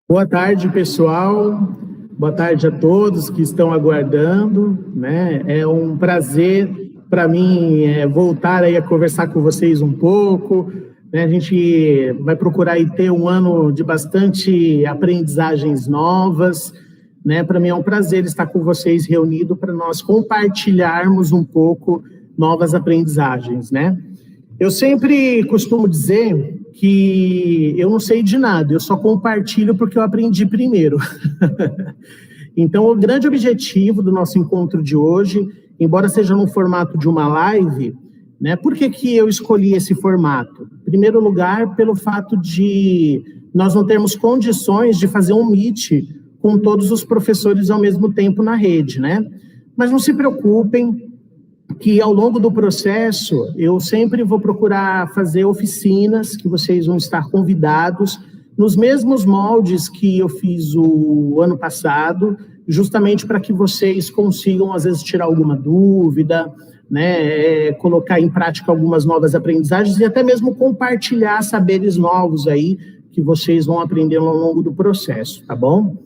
Boa tarde, pessoal. Boa tarde a todos que estão aguardando, né? É um prazer para mim voltar aí a conversar com vocês um pouco, né? A gente vai procurar aí ter um ano de bastante aprendizagens novas, né? Para mim é um prazer estar com vocês reunido para nós compartilharmos um pouco novas aprendizagens, né? Eu sempre costumo dizer que eu não sei de nada, eu só compartilho porque eu aprendi primeiro. Então, o grande objetivo do nosso encontro de hoje, embora seja no formato de uma live, né? Por que que eu escolhi esse formato? Em primeiro lugar, pelo fato de nós não termos condições de fazer um meet com todos os professores ao mesmo tempo na rede, né? Mas não se preocupem, que ao longo do processo eu sempre vou procurar fazer oficinas que vocês vão estar convidados nos mesmos moldes que eu fiz o ano passado, justamente para que vocês consigam às vezes tirar alguma dúvida, né, colocar em prática algumas novas aprendizagens e até mesmo compartilhar saberes novos aí que vocês vão aprendendo ao longo do processo, tá bom?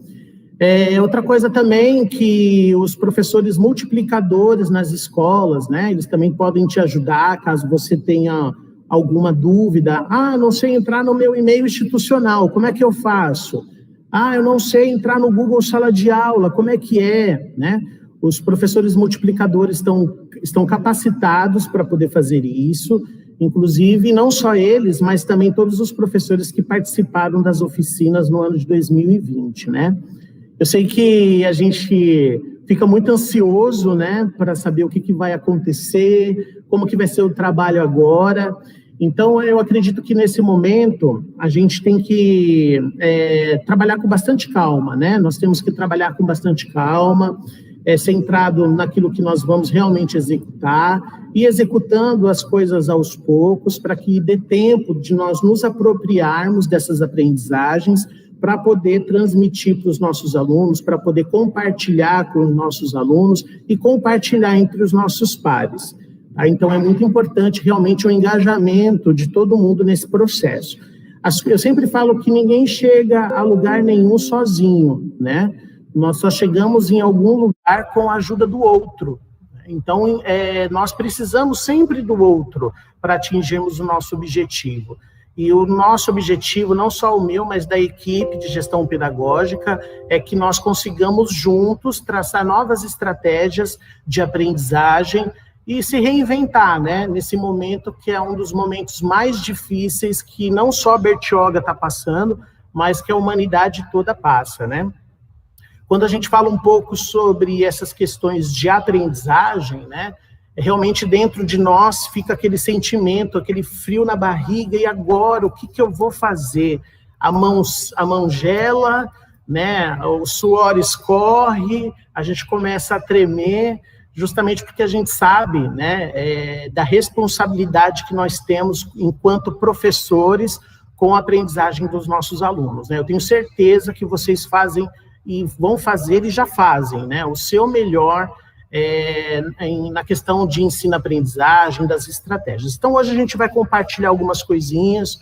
Outra coisa também que os professores multiplicadores nas escolas, né, eles também podem te ajudar caso você tenha alguma dúvida. Ah, não sei entrar no meu e-mail institucional, como é que eu faço? Ah, eu não sei entrar no Google Sala de Aula, como é que é, né? Os professores multiplicadores estão capacitados para poder fazer isso, inclusive não só eles, mas também todos os professores que participaram das oficinas no ano de 2020, né? Eu sei que a gente fica muito ansioso, né, para saber o que vai acontecer, como que vai ser o trabalho agora. Então, eu acredito que nesse momento a gente tem que trabalhar com bastante calma, né? Nós temos que trabalhar com bastante calma, centrado naquilo que nós vamos realmente executar e executando as coisas aos poucos para que dê tempo de nós nos apropriarmos dessas aprendizagens para poder transmitir para os nossos alunos, para poder compartilhar com os nossos alunos e compartilhar entre os nossos pares. Então, é muito importante realmente o engajamento de todo mundo nesse processo. Eu sempre falo que ninguém chega a lugar nenhum sozinho, né? Nós só chegamos em algum lugar com a ajuda do outro. Então, nós precisamos sempre do outro para atingirmos o nosso objetivo. E o nosso objetivo, não só o meu, mas da equipe de gestão pedagógica, é que nós consigamos juntos traçar novas estratégias de aprendizagem e se reinventar, né? Nesse momento que é um dos momentos mais difíceis que não só a Bertioga está passando, mas que a humanidade toda passa, né? Quando a gente fala um pouco sobre essas questões de aprendizagem, né? Realmente dentro de nós fica aquele sentimento, aquele frio na barriga, e agora, o que eu vou fazer? A mão gela, né? O suor escorre, a gente começa a tremer, justamente porque a gente sabe, né, da responsabilidade que nós temos enquanto professores com a aprendizagem dos nossos alunos, né? Eu tenho certeza que vocês fazem e vão fazer e já fazem, né, o seu melhor na questão de ensino-aprendizagem, das estratégias. Então, hoje a gente vai compartilhar algumas coisinhas.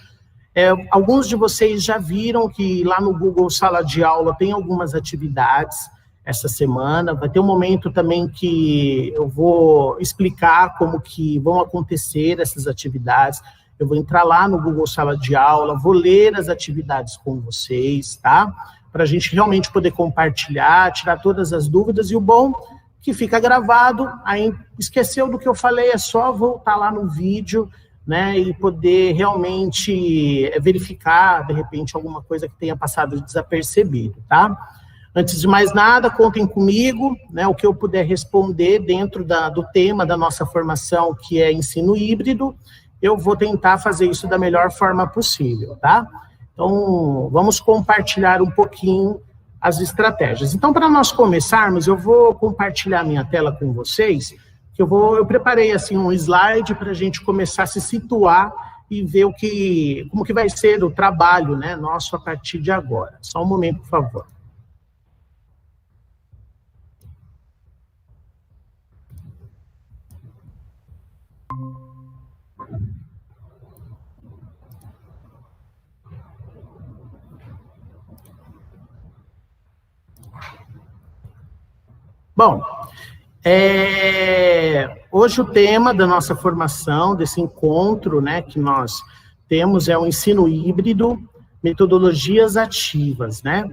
Alguns de vocês já viram que lá no Google Sala de Aula tem algumas atividades essa semana. Vai ter um momento também que eu vou explicar como que vão acontecer essas atividades. Eu vou entrar lá no Google Sala de Aula, vou ler as atividades com vocês, tá? Para a gente realmente poder compartilhar, tirar todas as dúvidas, e o bom que fica gravado, aí esqueceu do que eu falei, é só voltar lá no vídeo, né, e poder realmente verificar, de repente, alguma coisa que tenha passado desapercebido, tá? Antes de mais nada, contem comigo, né, o que eu puder responder dentro do tema da nossa formação, que é ensino híbrido, eu vou tentar fazer isso da melhor forma possível, tá? Então, vamos compartilhar um pouquinho as estratégias. Então, para nós começarmos, eu vou compartilhar minha tela com vocês, que eu preparei assim um slide para a gente começar a se situar e ver como que vai ser o trabalho, né, nosso a partir de agora. Só um momento, por favor. Bom, hoje o tema da nossa formação, desse encontro, né, que nós temos é o ensino híbrido, metodologias ativas, né?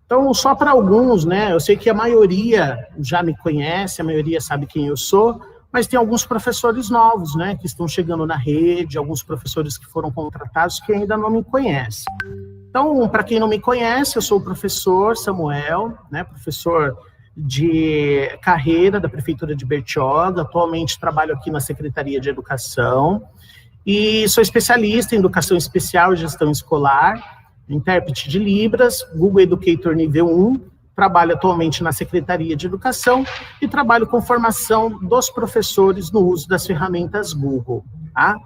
Então, só para alguns, né, eu sei que a maioria já me conhece, a maioria sabe quem eu sou, mas tem alguns professores novos, né, que estão chegando na rede, alguns professores que foram contratados que ainda não me conhecem. Então, para quem não me conhece, eu sou o professor Samuel, né, professor de carreira da Prefeitura de Bertioga, atualmente trabalho aqui na Secretaria de Educação, e sou especialista em Educação Especial e Gestão Escolar, intérprete de Libras, Google Educator nível 1, trabalho atualmente na Secretaria de Educação e trabalho com formação dos professores no uso das ferramentas Google, tá?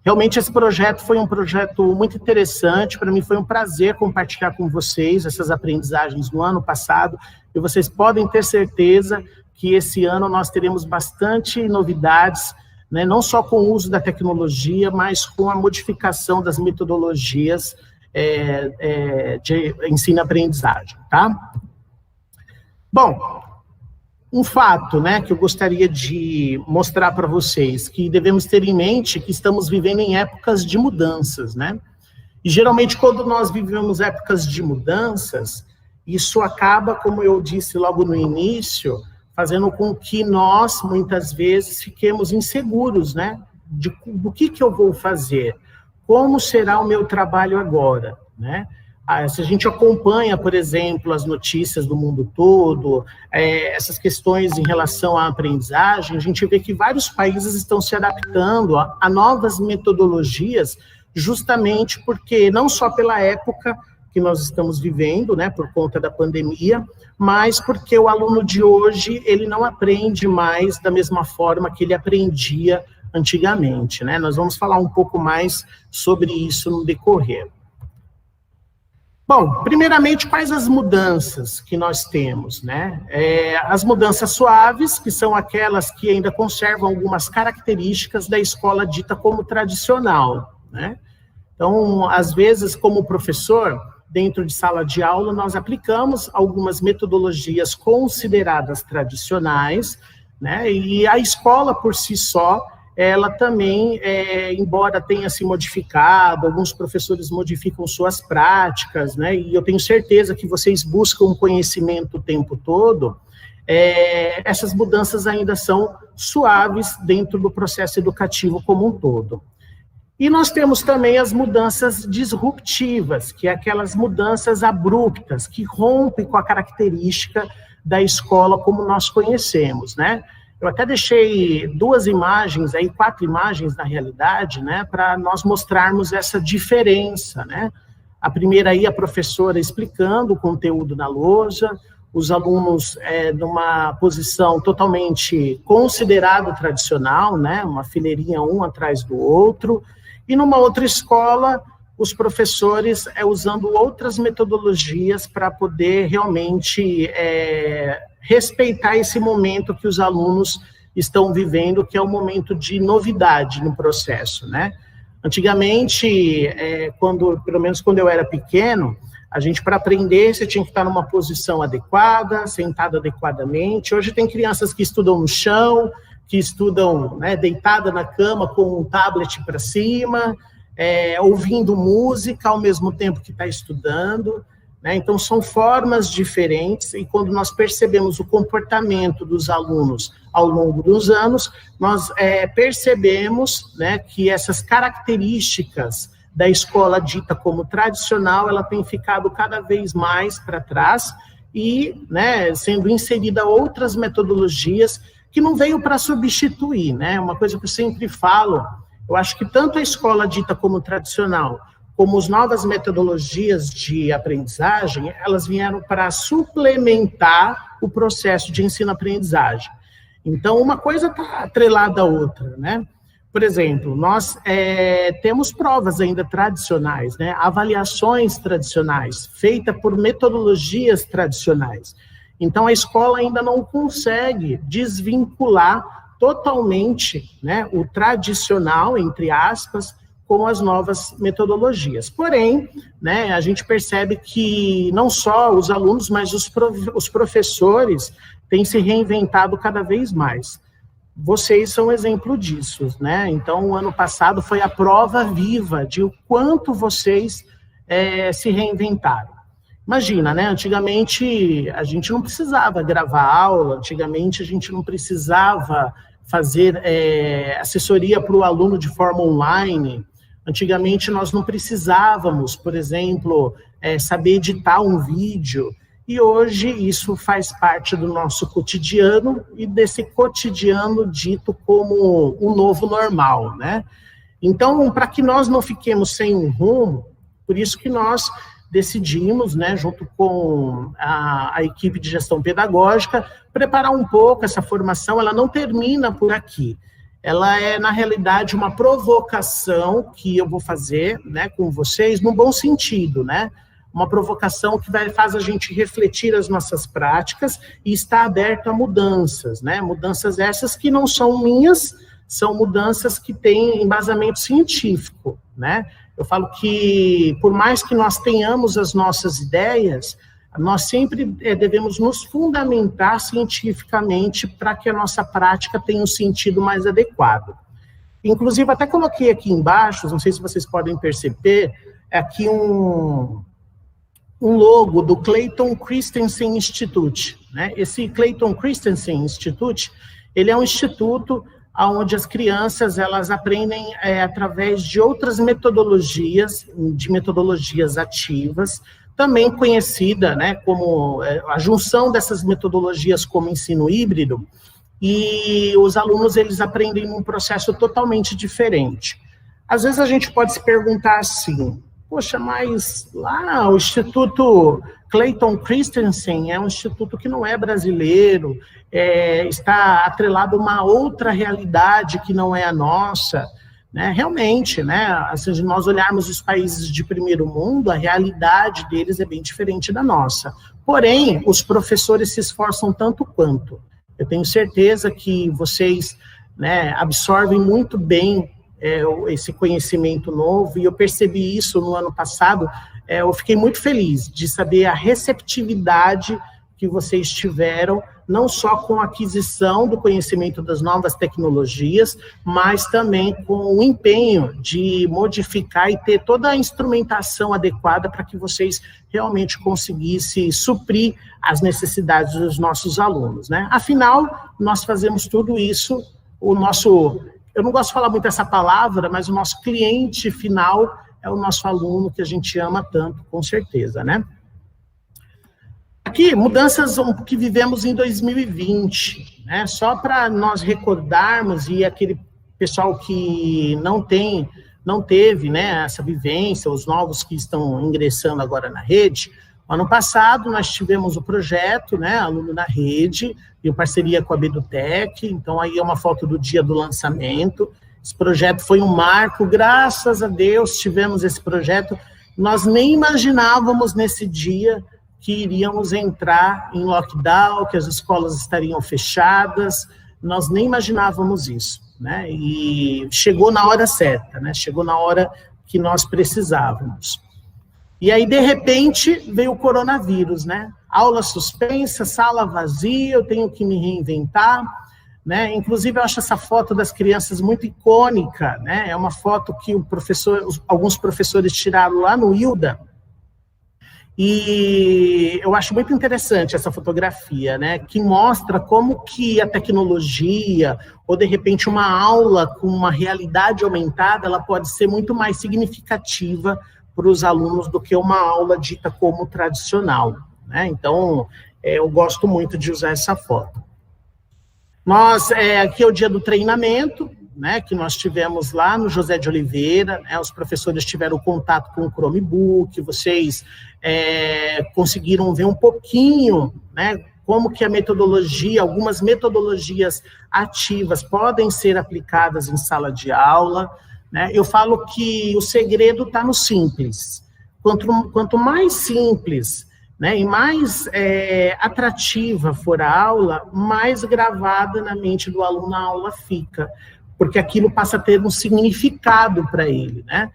Realmente esse projeto foi um projeto muito interessante, para mim foi um prazer compartilhar com vocês essas aprendizagens no ano passado, e vocês podem ter certeza que esse ano nós teremos bastante novidades, né, não só com o uso da tecnologia, mas com a modificação das metodologias de ensino-aprendizagem, tá? Bom, um fato, né, que eu gostaria de mostrar para vocês, que devemos ter em mente que estamos vivendo em épocas de mudanças, né? E geralmente quando nós vivemos épocas de mudanças, isso acaba, como eu disse logo no início, fazendo com que nós, muitas vezes, fiquemos inseguros, né? Do que eu vou fazer? Como será o meu trabalho agora, né? Se a gente acompanha, por exemplo, as notícias do mundo todo, essas questões em relação à aprendizagem, a gente vê que vários países estão se adaptando a novas metodologias, justamente porque, não só pela época que nós estamos vivendo, né, por conta da pandemia, mas porque o aluno de hoje, ele não aprende mais da mesma forma que ele aprendia antigamente, né? Nós vamos falar um pouco mais sobre isso no decorrer. Bom, primeiramente, quais as mudanças que nós temos, né? As mudanças suaves, que são aquelas que ainda conservam algumas características da escola dita como tradicional, né? Então, às vezes, como professor, dentro de sala de aula, nós aplicamos algumas metodologias consideradas tradicionais, né? E a escola, por si só, ela também, embora tenha se modificado, alguns professores modificam suas práticas, né, e eu tenho certeza que vocês buscam conhecimento o tempo todo, essas mudanças ainda são suaves dentro do processo educativo como um todo. E nós temos também as mudanças disruptivas, que é aquelas mudanças abruptas, que rompem com a característica da escola como nós conhecemos, né? Eu até deixei 2 imagens, aí 4 imagens na realidade, né, para nós mostrarmos essa diferença, né? A primeira aí, a professora explicando o conteúdo na lousa, os alunos numa posição totalmente considerada tradicional, né, uma fileirinha um atrás do outro, e numa outra escola, os professores usando outras metodologias para poder realmente respeitar esse momento que os alunos estão vivendo, que é um momento de novidade no processo, né? Antigamente, pelo menos quando eu era pequeno, a gente, para aprender, você tinha que estar numa posição adequada, sentado adequadamente. Hoje tem crianças que estudam no chão, que estudam, né, deitada na cama com um tablet para cima, ouvindo música ao mesmo tempo que está estudando, né? Então, são formas diferentes, e quando nós percebemos o comportamento dos alunos ao longo dos anos, nós percebemos, né, que essas características da escola dita como tradicional, ela tem ficado cada vez mais para trás, e, né, sendo inserida outras metodologias que não veio para substituir, né? Uma coisa que eu sempre falo, eu acho que tanto a escola dita como tradicional, como as novas metodologias de aprendizagem, elas vieram para suplementar o processo de ensino-aprendizagem. Então, uma coisa está atrelada à outra, né? Por exemplo, nós temos provas ainda tradicionais, né? Avaliações tradicionais, feitas por metodologias tradicionais. Então, a escola ainda não consegue desvincular totalmente, né, o tradicional, entre aspas, com as novas metodologias. Porém, né, a gente percebe que não só os alunos, mas os professores têm se reinventado cada vez mais. Vocês são exemplo disso, né? Então, o ano passado foi a prova viva de o quanto vocês se reinventaram. Imagina, né? Antigamente, a gente não precisava gravar aula, antigamente a gente não precisava fazer assessoria para o aluno de forma online. Antigamente, nós não precisávamos, por exemplo, saber editar um vídeo. E hoje isso faz parte do nosso cotidiano e desse cotidiano dito como o novo normal, né? Então, para que nós não fiquemos sem um rumo, por isso que nós decidimos, né, junto com a equipe de gestão pedagógica, preparar um pouco essa formação. Ela não termina por aqui. Ela é, na realidade, uma provocação que eu vou fazer, né, com vocês, no bom sentido, né? Uma provocação que faz a gente refletir as nossas práticas e estar aberto a mudanças, né? Mudanças essas que não são minhas, são mudanças que têm embasamento científico, né? Eu falo que, por mais que nós tenhamos as nossas ideias, nós sempre devemos nos fundamentar cientificamente para que a nossa prática tenha um sentido mais adequado. Inclusive, até coloquei aqui embaixo, não sei se vocês podem perceber, aqui um logo do Clayton Christensen Institute, né? Esse Clayton Christensen Institute, ele é um instituto onde as crianças, elas aprendem através de outras metodologias, de metodologias ativas, também conhecida, né, como a junção dessas metodologias como ensino híbrido, e os alunos, eles aprendem num processo totalmente diferente. Às vezes a gente pode se perguntar assim, poxa, mas lá o Instituto Clayton Christensen é um instituto que não é brasileiro, está atrelado a uma outra realidade que não é a nossa, né? Realmente, né, se nós olharmos os países de primeiro mundo, a realidade deles é bem diferente da nossa. Porém, os professores se esforçam tanto quanto. Eu tenho certeza que vocês, né, absorvem muito bem esse conhecimento novo, e eu percebi isso no ano passado. Eu fiquei muito feliz de saber a receptividade que vocês tiveram, não só com a aquisição do conhecimento das novas tecnologias, mas também com o empenho de modificar e ter toda a instrumentação adequada para que vocês realmente conseguissem suprir as necessidades dos nossos alunos, né? Afinal, nós fazemos tudo isso, eu não gosto de falar muito essa palavra, mas o nosso cliente final é o nosso aluno, que a gente ama tanto, com certeza, né? Aqui, mudanças que vivemos em 2020, né? Só para nós recordarmos, e aquele pessoal que não teve, né, essa vivência, os novos que estão ingressando agora na rede. Ano passado, nós tivemos o projeto, né, Aluno na Rede, em parceria com a Bedutec. Então, aí é uma foto do dia do lançamento. Esse projeto foi um marco, graças a Deus tivemos esse projeto. Nós nem imaginávamos nesse dia que iríamos entrar em lockdown, que as escolas estariam fechadas, nós nem imaginávamos isso, né? E chegou na hora certa, né? Chegou na hora que nós precisávamos. E aí, de repente, veio o coronavírus, né? Aula suspensa, sala vazia, eu tenho que me reinventar, né? Inclusive, eu acho essa foto das crianças muito icônica, né? É uma foto que alguns professores tiraram lá no ILDA, e eu acho muito interessante essa fotografia, né? Que mostra como que a tecnologia, ou de repente uma aula com uma realidade aumentada, ela pode ser muito mais significativa para os alunos do que uma aula dita como tradicional, né? Então, eu gosto muito de usar essa foto. Aqui é o dia do treinamento, né, que nós tivemos lá no José de Oliveira, né, os professores tiveram contato com o Chromebook, vocês conseguiram ver um pouquinho, né, como que a metodologia, algumas metodologias ativas podem ser aplicadas em sala de aula, né? Eu falo que o segredo está no simples. Quanto mais simples, né, e mais atrativa for a aula, mais gravada na mente do aluno a aula fica. porque aquilo passa a ter um significado para ele, né?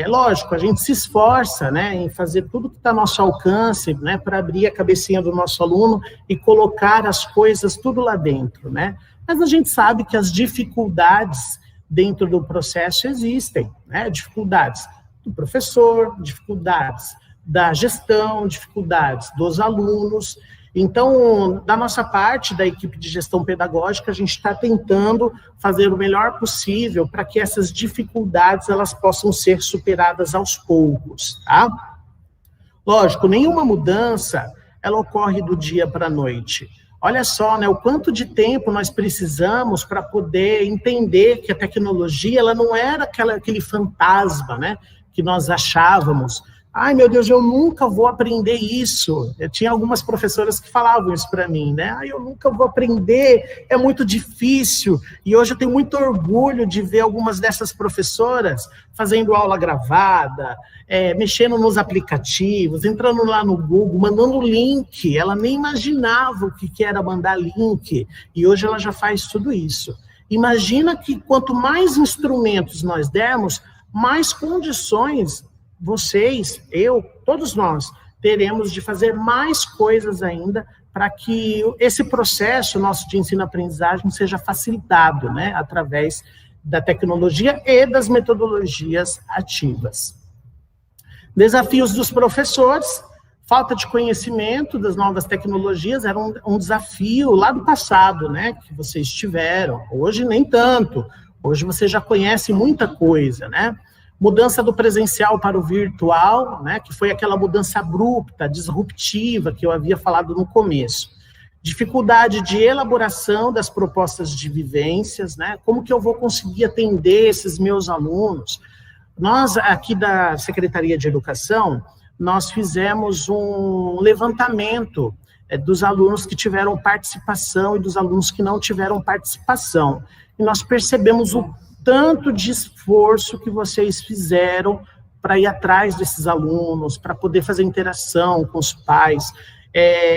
Lógico, a gente se esforça, né, em fazer tudo que está ao nosso alcance, né, para abrir a cabecinha do nosso aluno e colocar as coisas tudo lá dentro, né? Mas a gente sabe que as dificuldades dentro do processo existem, né? Dificuldades do professor, dificuldades da gestão, dificuldades dos alunos. Então, da nossa parte, da equipe de gestão pedagógica, a gente está tentando fazer o melhor possível para que essas dificuldades elas possam ser superadas aos poucos, tá? Lógico, nenhuma mudança ela ocorre do dia para a noite. Olha só, né, o quanto de tempo nós precisamos para poder entender que a tecnologia ela não era aquele fantasma, né, que nós achávamos. Ai, meu Deus, eu nunca vou aprender isso. Eu tinha algumas professoras que falavam isso para mim, né? Ai, eu nunca vou aprender, é muito difícil. E hoje eu tenho muito orgulho de ver algumas dessas professoras fazendo aula gravada, mexendo nos aplicativos, entrando lá no Google, mandando link. Ela nem imaginava o que era mandar link. E hoje ela já faz tudo isso. Imagina que quanto mais instrumentos nós dermos, mais condições vocês, eu, todos nós, teremos de fazer mais coisas ainda para que esse processo nosso de ensino-aprendizagem seja facilitado, né, através da tecnologia e das metodologias ativas. Desafios dos professores, falta de conhecimento das novas tecnologias era um desafio lá do passado, né, que vocês tiveram. Hoje nem tanto, hoje você já conhece muita coisa, né? Mudança do presencial para o virtual, né, que foi aquela mudança abrupta, disruptiva, que eu havia falado no começo. Dificuldade de elaboração das propostas de vivências, né, como que eu vou conseguir atender esses meus alunos? Nós, aqui da Secretaria de Educação, nós fizemos um levantamento dos alunos que tiveram participação e dos alunos que não tiveram participação. E nós percebemos o tanto de esforço que vocês fizeram para ir atrás desses alunos, para poder fazer interação com os pais.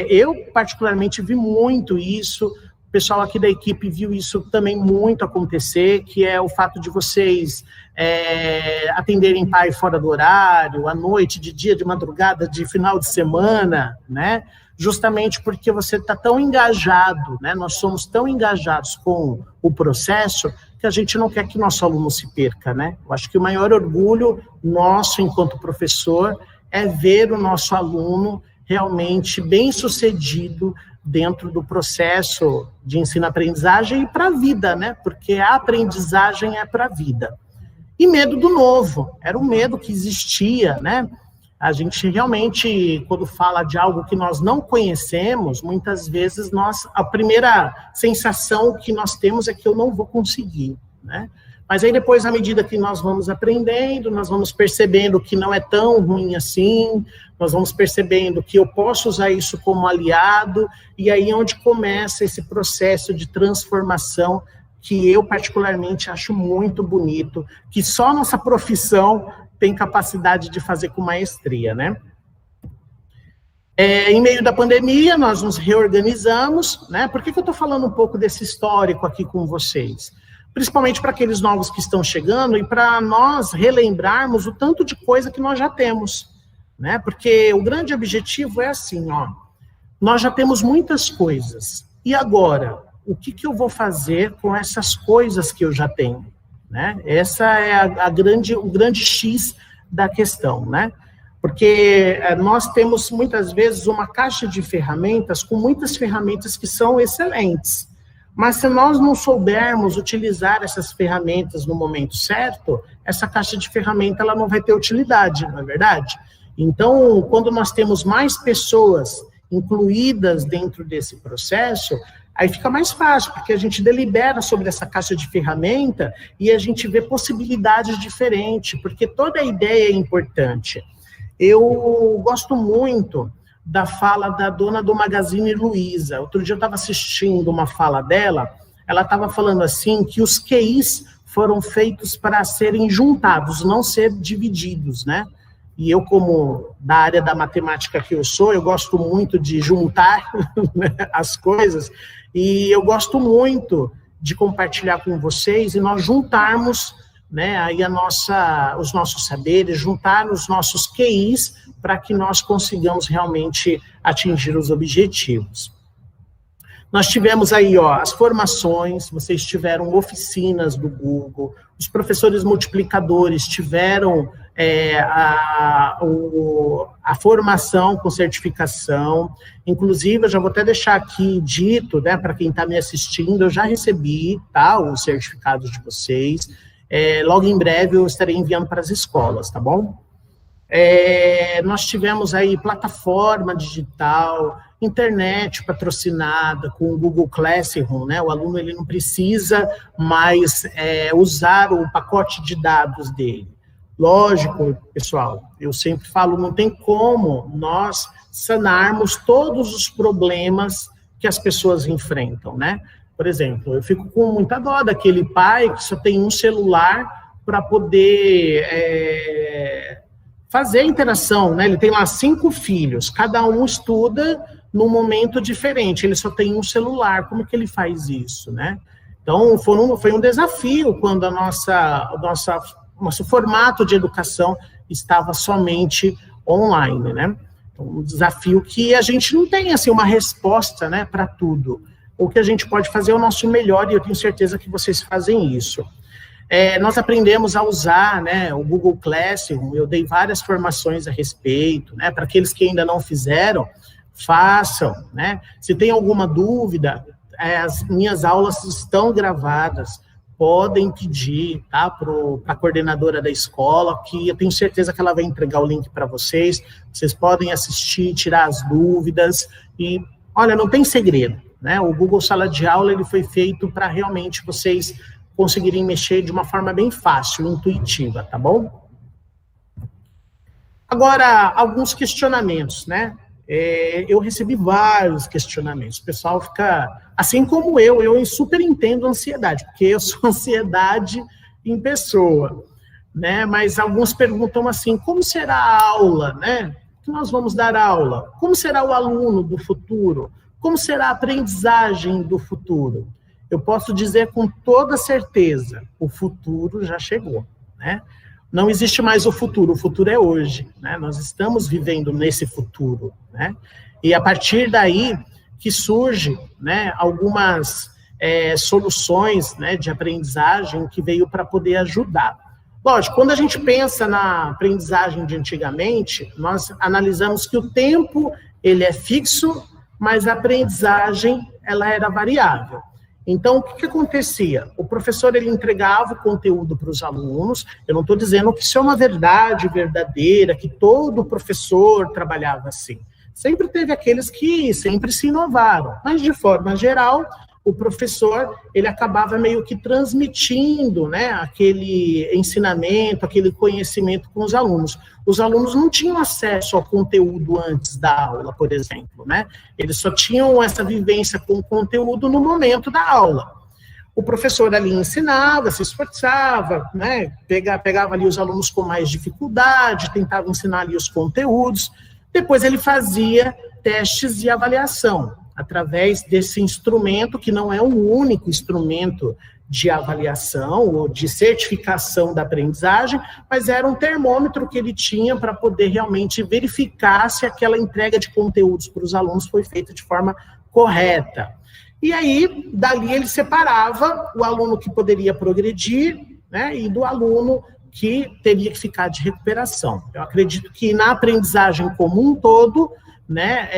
Eu, particularmente, vi muito isso, o pessoal aqui da equipe viu isso também muito acontecer, que é o fato de vocês atenderem pai fora do horário, à noite, de dia, de madrugada, de final de semana, né? Justamente porque você está tão engajado, né? Nós somos tão engajados com o processo que a gente não quer que nosso aluno se perca, né? Eu acho que o maior orgulho nosso, enquanto professor, é ver o nosso aluno realmente bem-sucedido dentro do processo de ensino-aprendizagem e para a vida, né? Porque a aprendizagem é para a vida. E medo do novo, era um medo que existia, né? A gente realmente, quando fala de algo que nós não conhecemos, muitas vezes a primeira sensação que nós temos é que eu não vou conseguir, né? Mas aí depois, à medida que nós vamos aprendendo, nós vamos percebendo que não é tão ruim assim, nós vamos percebendo que eu posso usar isso como aliado, e aí é onde começa esse processo de transformação que eu particularmente acho muito bonito, que só a nossa profissão tem capacidade de fazer com maestria, né? Em meio da pandemia, nós nos reorganizamos, né? Por que eu estou falando um pouco desse histórico aqui com vocês? Principalmente para aqueles novos que estão chegando e para nós relembrarmos o tanto de coisa que nós já temos, né? Porque o grande objetivo é assim, ó, nós já temos muitas coisas, e agora, o que eu vou fazer com essas coisas que eu já tenho? Né? Essa é o grande X da questão, né? Porque nós temos muitas vezes uma caixa de ferramentas com muitas ferramentas que são excelentes, mas se nós não soubermos utilizar essas ferramentas no momento certo, essa caixa de ferramenta ela não vai ter utilidade, não é verdade? Então, quando nós temos mais pessoas incluídas dentro desse processo, aí fica mais fácil, porque a gente delibera sobre essa caixa de ferramenta e a gente vê possibilidades diferentes, porque toda a ideia é importante. Eu gosto muito da fala da dona do Magazine Luiza. Outro dia eu estava assistindo uma fala dela, ela estava falando assim, que os QIs foram feitos para serem juntados, não ser divididos, né? E eu, como da área da matemática que eu sou, eu gosto muito de juntar, né, as coisas, e eu gosto muito de compartilhar com vocês e nós juntarmos, né, aí os nossos saberes, juntar os nossos QIs para que nós consigamos realmente atingir os objetivos. Nós tivemos aí, as formações, vocês tiveram oficinas do Google, os professores multiplicadores tiveram a formação com certificação, inclusive eu já vou até deixar aqui dito, né, para quem está me assistindo, eu já recebi, tá, os certificados de vocês, logo em breve eu estarei enviando para as escolas, tá bom? Nós tivemos aí plataforma digital, internet patrocinada com o Google Classroom, né? O aluno ele não precisa mais usar o pacote de dados dele. Lógico, pessoal, eu sempre falo, não tem como nós sanarmos todos os problemas que as pessoas enfrentam, né? Por exemplo, eu fico com muita dó daquele pai que só tem um celular para poder fazer a interação, né? Ele tem lá 5 filhos, cada um estuda num momento diferente, ele só tem um celular, como que ele faz isso, né? Então, foi um desafio quando nosso formato de educação estava somente online, né? Então, um desafio que a gente não tem, assim, uma resposta, né, para tudo. O que a gente pode fazer é o nosso melhor, e eu tenho certeza que vocês fazem isso. Nós aprendemos a usar, né, o Google Classroom, eu dei várias formações a respeito, né, para aqueles que ainda não fizeram, façam, né, se tem alguma dúvida, as minhas aulas estão gravadas, podem pedir, tá, para a coordenadora da escola, que eu tenho certeza que ela vai entregar o link para vocês podem assistir, tirar as dúvidas, e, olha, não tem segredo, né, o Google Sala de Aula, ele foi feito para realmente vocês conseguirem mexer de uma forma bem fácil, intuitiva, tá bom? Agora, alguns questionamentos, né? Eu recebi vários questionamentos, o pessoal fica, assim como eu super entendo a ansiedade, porque eu sou ansiedade em pessoa, né? Mas alguns perguntam assim, como será a aula, né? Que nós vamos dar aula? Como será o aluno do futuro? Como será a aprendizagem do futuro? Eu posso dizer com toda certeza, o futuro já chegou, né? Não existe mais o futuro é hoje, né? Nós estamos vivendo nesse futuro, né? E a partir daí que surge, né, algumas soluções, né, de aprendizagem que veio para poder ajudar. Lógico, quando a gente pensa na aprendizagem de antigamente, nós analisamos que o tempo ele é fixo, mas a aprendizagem ela era variável. Então, o que acontecia? O professor, ele entregava o conteúdo para os alunos, eu não estou dizendo que isso é uma verdade verdadeira, que todo professor trabalhava assim. Sempre teve aqueles que sempre se inovaram, mas, de forma geral, o professor, ele acabava meio que transmitindo, né, aquele ensinamento, aquele conhecimento com os alunos. Os alunos não tinham acesso ao conteúdo antes da aula, por exemplo, né? Eles só tinham essa vivência com o conteúdo no momento da aula. O professor ali ensinava, se esforçava, né, pegava ali os alunos com mais dificuldade, tentava ensinar ali os conteúdos, depois ele fazia testes de avaliação, através desse instrumento, que não é um único instrumento de avaliação ou de certificação da aprendizagem, mas era um termômetro que ele tinha para poder realmente verificar se aquela entrega de conteúdos para os alunos foi feita de forma correta. E aí, dali ele separava o aluno que poderia progredir, né, e do aluno que teria que ficar de recuperação. Eu acredito que na aprendizagem como um todo, né,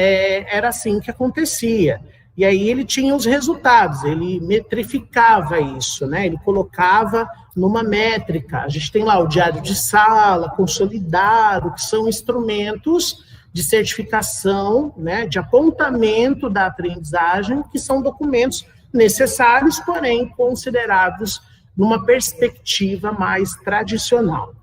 era assim que acontecia. E aí ele tinha os resultados, ele metrificava isso, né, ele colocava numa métrica. A gente tem lá o diário de sala, consolidado, que são instrumentos de certificação, né, de apontamento da aprendizagem, que são documentos necessários, porém considerados numa perspectiva mais tradicional.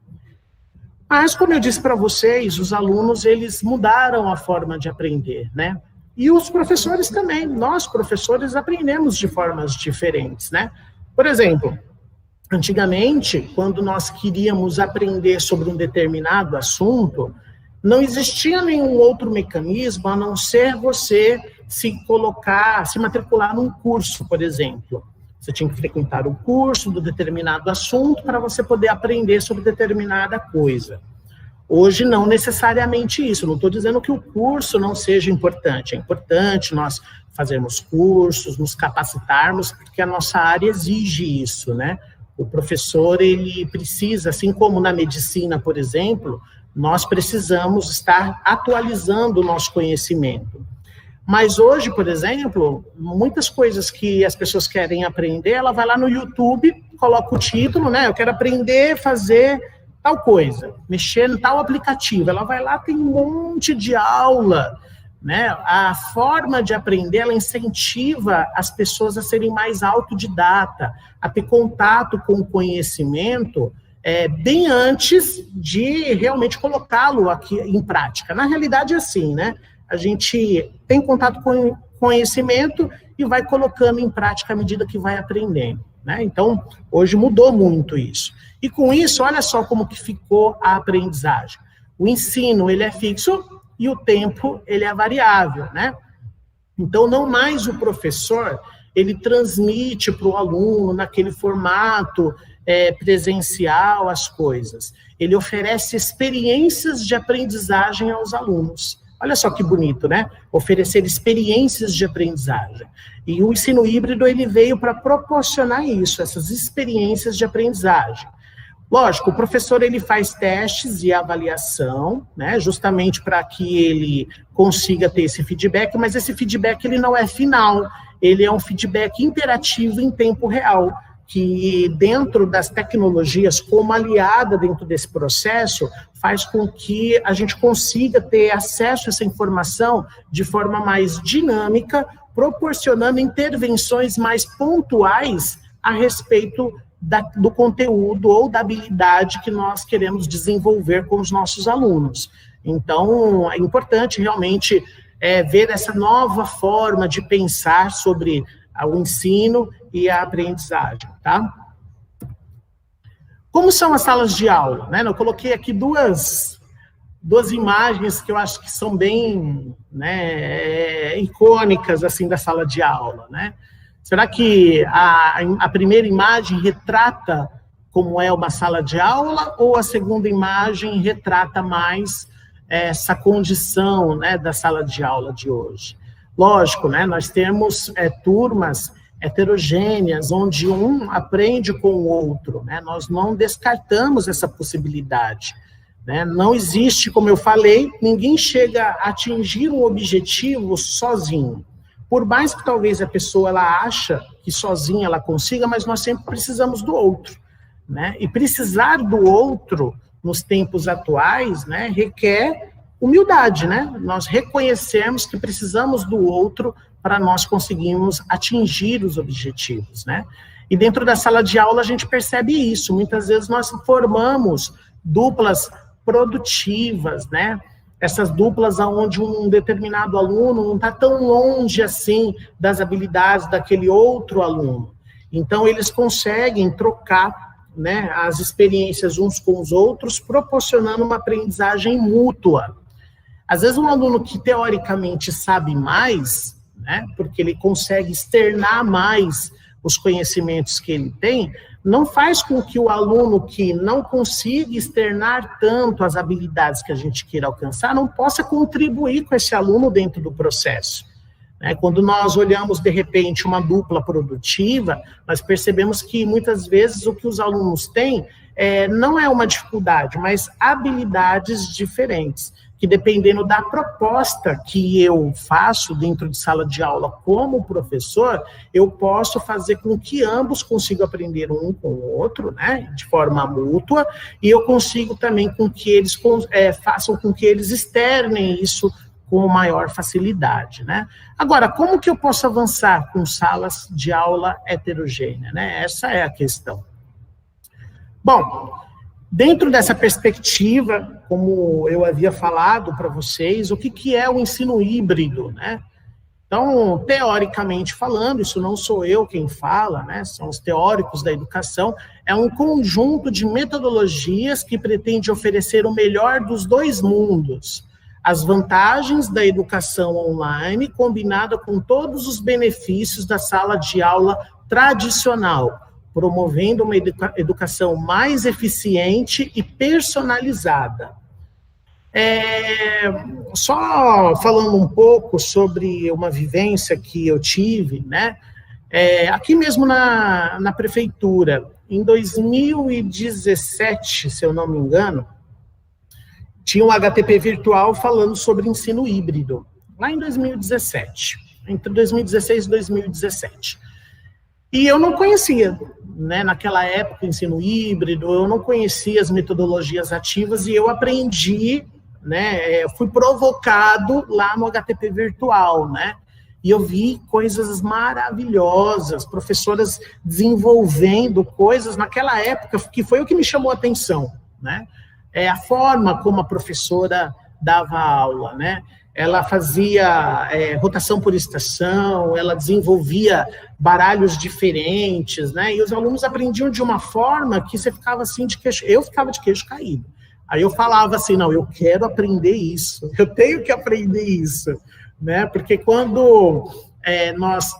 Mas, como eu disse para vocês, os alunos, eles mudaram a forma de aprender, né? E os professores também, nós, professores, aprendemos de formas diferentes, né? Por exemplo, antigamente, quando nós queríamos aprender sobre um determinado assunto, não existia nenhum outro mecanismo a não ser você se matricular num curso, por exemplo. Você tinha que frequentar um curso do determinado assunto para você poder aprender sobre determinada coisa. Hoje, não necessariamente isso. Não estou dizendo que o curso não seja importante. É importante nós fazermos cursos, nos capacitarmos, porque a nossa área exige isso, né? O professor, ele precisa, assim como na medicina, por exemplo, nós precisamos estar atualizando o nosso conhecimento. Mas hoje, por exemplo, muitas coisas que as pessoas querem aprender, ela vai lá no YouTube, coloca o título, né? Eu quero aprender a fazer tal coisa, mexer em tal aplicativo. Ela vai lá, tem um monte de aula, né? A forma de aprender, ela incentiva as pessoas a serem mais autodidata, a ter contato com o conhecimento, bem antes de realmente colocá-lo aqui em prática. Na realidade é assim, né? A gente tem contato com o conhecimento e vai colocando em prática à medida que vai aprendendo, né? Então, hoje mudou muito isso. E com isso, olha só como que ficou a aprendizagem. O ensino, ele é fixo e o tempo, ele é variável, né? Então, não mais o professor, ele transmite para o aluno, naquele formato presencial, as coisas. Ele oferece experiências de aprendizagem aos alunos. Olha só que bonito, né? Oferecer experiências de aprendizagem. E o ensino híbrido, ele veio para proporcionar isso, essas experiências de aprendizagem. Lógico, o professor, ele faz testes e avaliação, né? Justamente para que ele consiga ter esse feedback, mas esse feedback, ele não é final, ele é um feedback interativo em tempo real, que dentro das tecnologias, como aliada dentro desse processo, faz com que a gente consiga ter acesso a essa informação de forma mais dinâmica, proporcionando intervenções mais pontuais a respeito do conteúdo ou da habilidade que nós queremos desenvolver com os nossos alunos. Então, é importante realmente ver essa nova forma de pensar sobre o ensino e a aprendizagem, tá? Como são as salas de aula, né? Eu coloquei aqui duas imagens que eu acho que são bem, né, icônicas, assim, da sala de aula, né? Será que a primeira imagem retrata como é uma sala de aula, ou a segunda imagem retrata mais essa condição, né, da sala de aula de hoje? Lógico, né, nós temos turmas heterogêneas, onde um aprende com o outro, né? Nós não descartamos essa possibilidade, né? Não existe, como eu falei, ninguém chega a atingir um objetivo sozinho. Por mais que talvez a pessoa ela acha que sozinha ela consiga, mas nós sempre precisamos do outro, né? E precisar do outro nos tempos atuais, né, requer humildade, né? Nós reconhecemos que precisamos do outro para nós conseguirmos atingir os objetivos, né? E dentro da sala de aula a gente percebe isso. Muitas vezes nós formamos duplas produtivas, né? Essas duplas onde um determinado aluno não está tão longe assim das habilidades daquele outro aluno. Então, eles conseguem trocar, né, as experiências uns com os outros, proporcionando uma aprendizagem mútua. Às vezes, um aluno que teoricamente sabe mais, né, porque ele consegue externar mais os conhecimentos que ele tem, não faz com que o aluno que não consiga externar tanto as habilidades que a gente queira alcançar, não possa contribuir com esse aluno dentro do processo. Quando nós olhamos, de repente, uma dupla produtiva, nós percebemos que, muitas vezes, o que os alunos têm não é uma dificuldade, mas habilidades diferentes, que dependendo da proposta que eu faço dentro de sala de aula como professor, eu posso fazer com que ambos consigam aprender um com o outro, né, de forma mútua, e eu consigo também com que eles façam com que eles externem isso com maior facilidade, né? Agora, como que eu posso avançar com salas de aula heterogênea, né? Essa é a questão. Bom, dentro dessa perspectiva, como eu havia falado para vocês, o que é o ensino híbrido, né? Então, teoricamente falando, isso não sou eu quem fala, né? São os teóricos da educação, é um conjunto de metodologias que pretende oferecer o melhor dos dois mundos. As vantagens da educação online, combinada com todos os benefícios da sala de aula tradicional, promovendo uma educação mais eficiente e personalizada. Só falando um pouco sobre uma vivência que eu tive, né? Aqui mesmo na prefeitura, em 2017, se eu não me engano, tinha um HTP virtual falando sobre ensino híbrido, lá em 2017, entre 2016 e 2017. E eu não conhecia, né, naquela época, o ensino híbrido, eu não conhecia as metodologias ativas e eu aprendi, né, fui provocado lá no HTP virtual, né, e eu vi coisas maravilhosas, professoras desenvolvendo coisas naquela época, que foi o que me chamou a atenção, né, a forma como a professora dava aula, né, ela fazia rotação por estação, ela desenvolvia baralhos diferentes, né, e os alunos aprendiam de uma forma que você ficava assim de queixo, eu ficava de queixo caído. Aí eu falava assim, não, eu quero aprender isso, eu tenho que aprender isso, né? Porque quando nós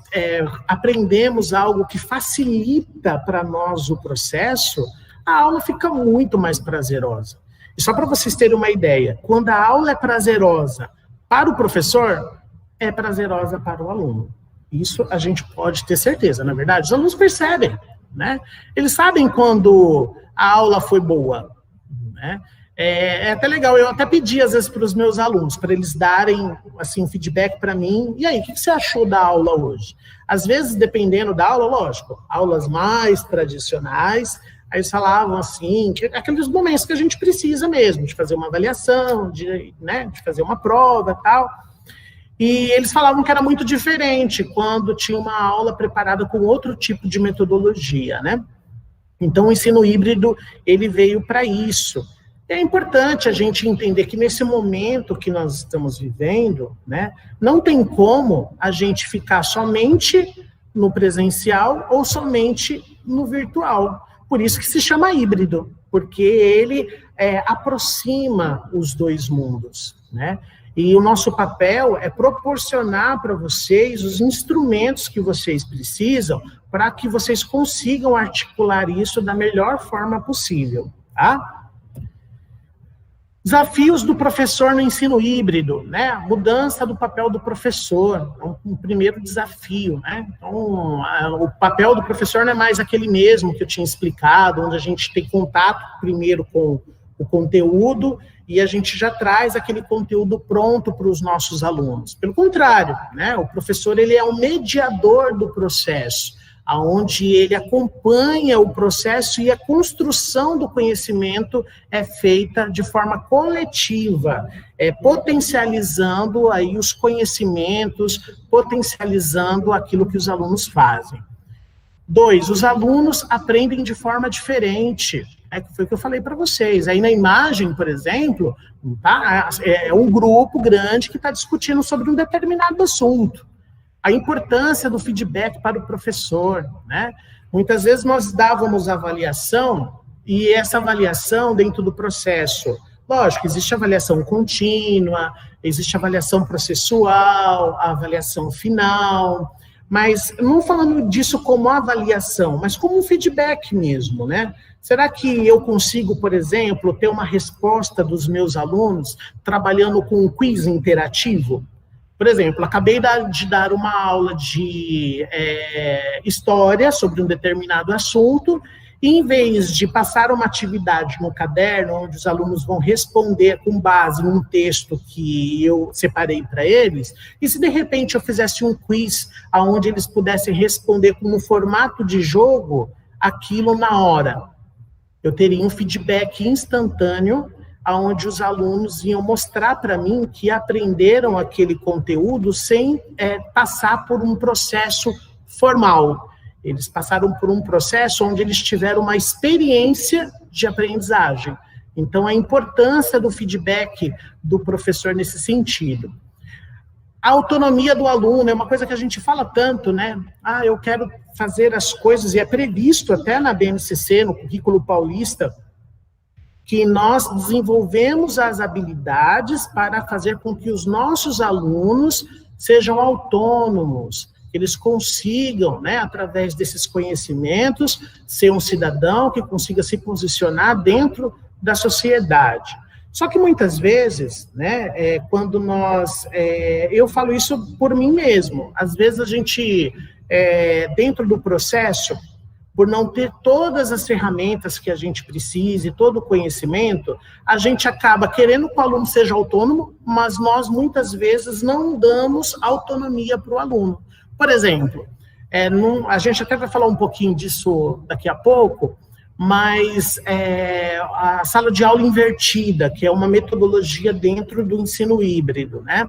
aprendemos algo que facilita para nós o processo, a aula fica muito mais prazerosa. E só para vocês terem uma ideia, quando a aula é prazerosa para o professor, é prazerosa para o aluno. Isso a gente pode ter certeza, na verdade. Os alunos percebem, né? Eles sabem quando a aula foi boa, né? É até legal, eu até pedi às vezes para os meus alunos, para eles darem assim, um feedback para mim, e aí, o que você achou da aula hoje? Às vezes, dependendo da aula, lógico, aulas mais tradicionais, aí eles falavam assim, aqueles momentos que a gente precisa mesmo, de fazer uma avaliação, de fazer uma prova e tal, e eles falavam que era muito diferente quando tinha uma aula preparada com outro tipo de metodologia, né? Então, o ensino híbrido, ele veio para isso. É importante a gente entender que nesse momento que nós estamos vivendo, né, não tem como a gente ficar somente no presencial ou somente no virtual. Por isso que se chama híbrido, porque ele aproxima os dois mundos, né? E o nosso papel é proporcionar para vocês os instrumentos que vocês precisam para que vocês consigam articular isso da melhor forma possível, tá? Desafios do professor no ensino híbrido, né? Mudança do papel do professor, é um primeiro desafio, né? Então, o papel do professor não é mais aquele mesmo que eu tinha explicado, onde a gente tem contato primeiro com o conteúdo e a gente já traz aquele conteúdo pronto para os nossos alunos. Pelo contrário, né? O professor, ele é um mediador do processo, onde ele acompanha o processo e a construção do conhecimento é feita de forma coletiva, potencializando aí os conhecimentos, potencializando aquilo que os alunos fazem. 2, os alunos aprendem de forma diferente, foi o que eu falei para vocês. Aí na imagem, por exemplo, tá, é um grupo grande que está discutindo sobre um determinado assunto. A importância do feedback para o professor, né? Muitas vezes nós dávamos avaliação, e essa avaliação dentro do processo, lógico, existe avaliação contínua, existe avaliação processual, a avaliação final, mas não falando disso como avaliação, mas como um feedback mesmo, né? Será que eu consigo, por exemplo, ter uma resposta dos meus alunos trabalhando com um quiz interativo? Por exemplo, acabei de dar uma aula de história sobre um determinado assunto, e em vez de passar uma atividade no caderno, onde os alunos vão responder com base num texto que eu separei para eles, e se de repente eu fizesse um quiz, onde eles pudessem responder no formato de jogo, aquilo na hora, eu teria um feedback instantâneo, onde os alunos iam mostrar para mim que aprenderam aquele conteúdo sem passar por um processo formal. Eles passaram por um processo onde eles tiveram uma experiência de aprendizagem. Então, a importância do feedback do professor nesse sentido. A autonomia do aluno é uma coisa que a gente fala tanto, né? Eu quero fazer as coisas, e é previsto até na BNCC, no Currículo Paulista, que nós desenvolvemos as habilidades para fazer com que os nossos alunos sejam autônomos, que eles consigam, né, através desses conhecimentos, ser um cidadão que consiga se posicionar dentro da sociedade. Só que muitas vezes, né, quando nós... eu falo isso por mim mesmo. Às vezes a gente, dentro do processo, por não ter todas as ferramentas que a gente precisa e todo o conhecimento, a gente acaba querendo que o aluno seja autônomo, mas nós muitas vezes não damos autonomia para o aluno. Por exemplo, a gente até vai falar um pouquinho disso daqui a pouco, mas a sala de aula invertida, que é uma metodologia dentro do ensino híbrido, né?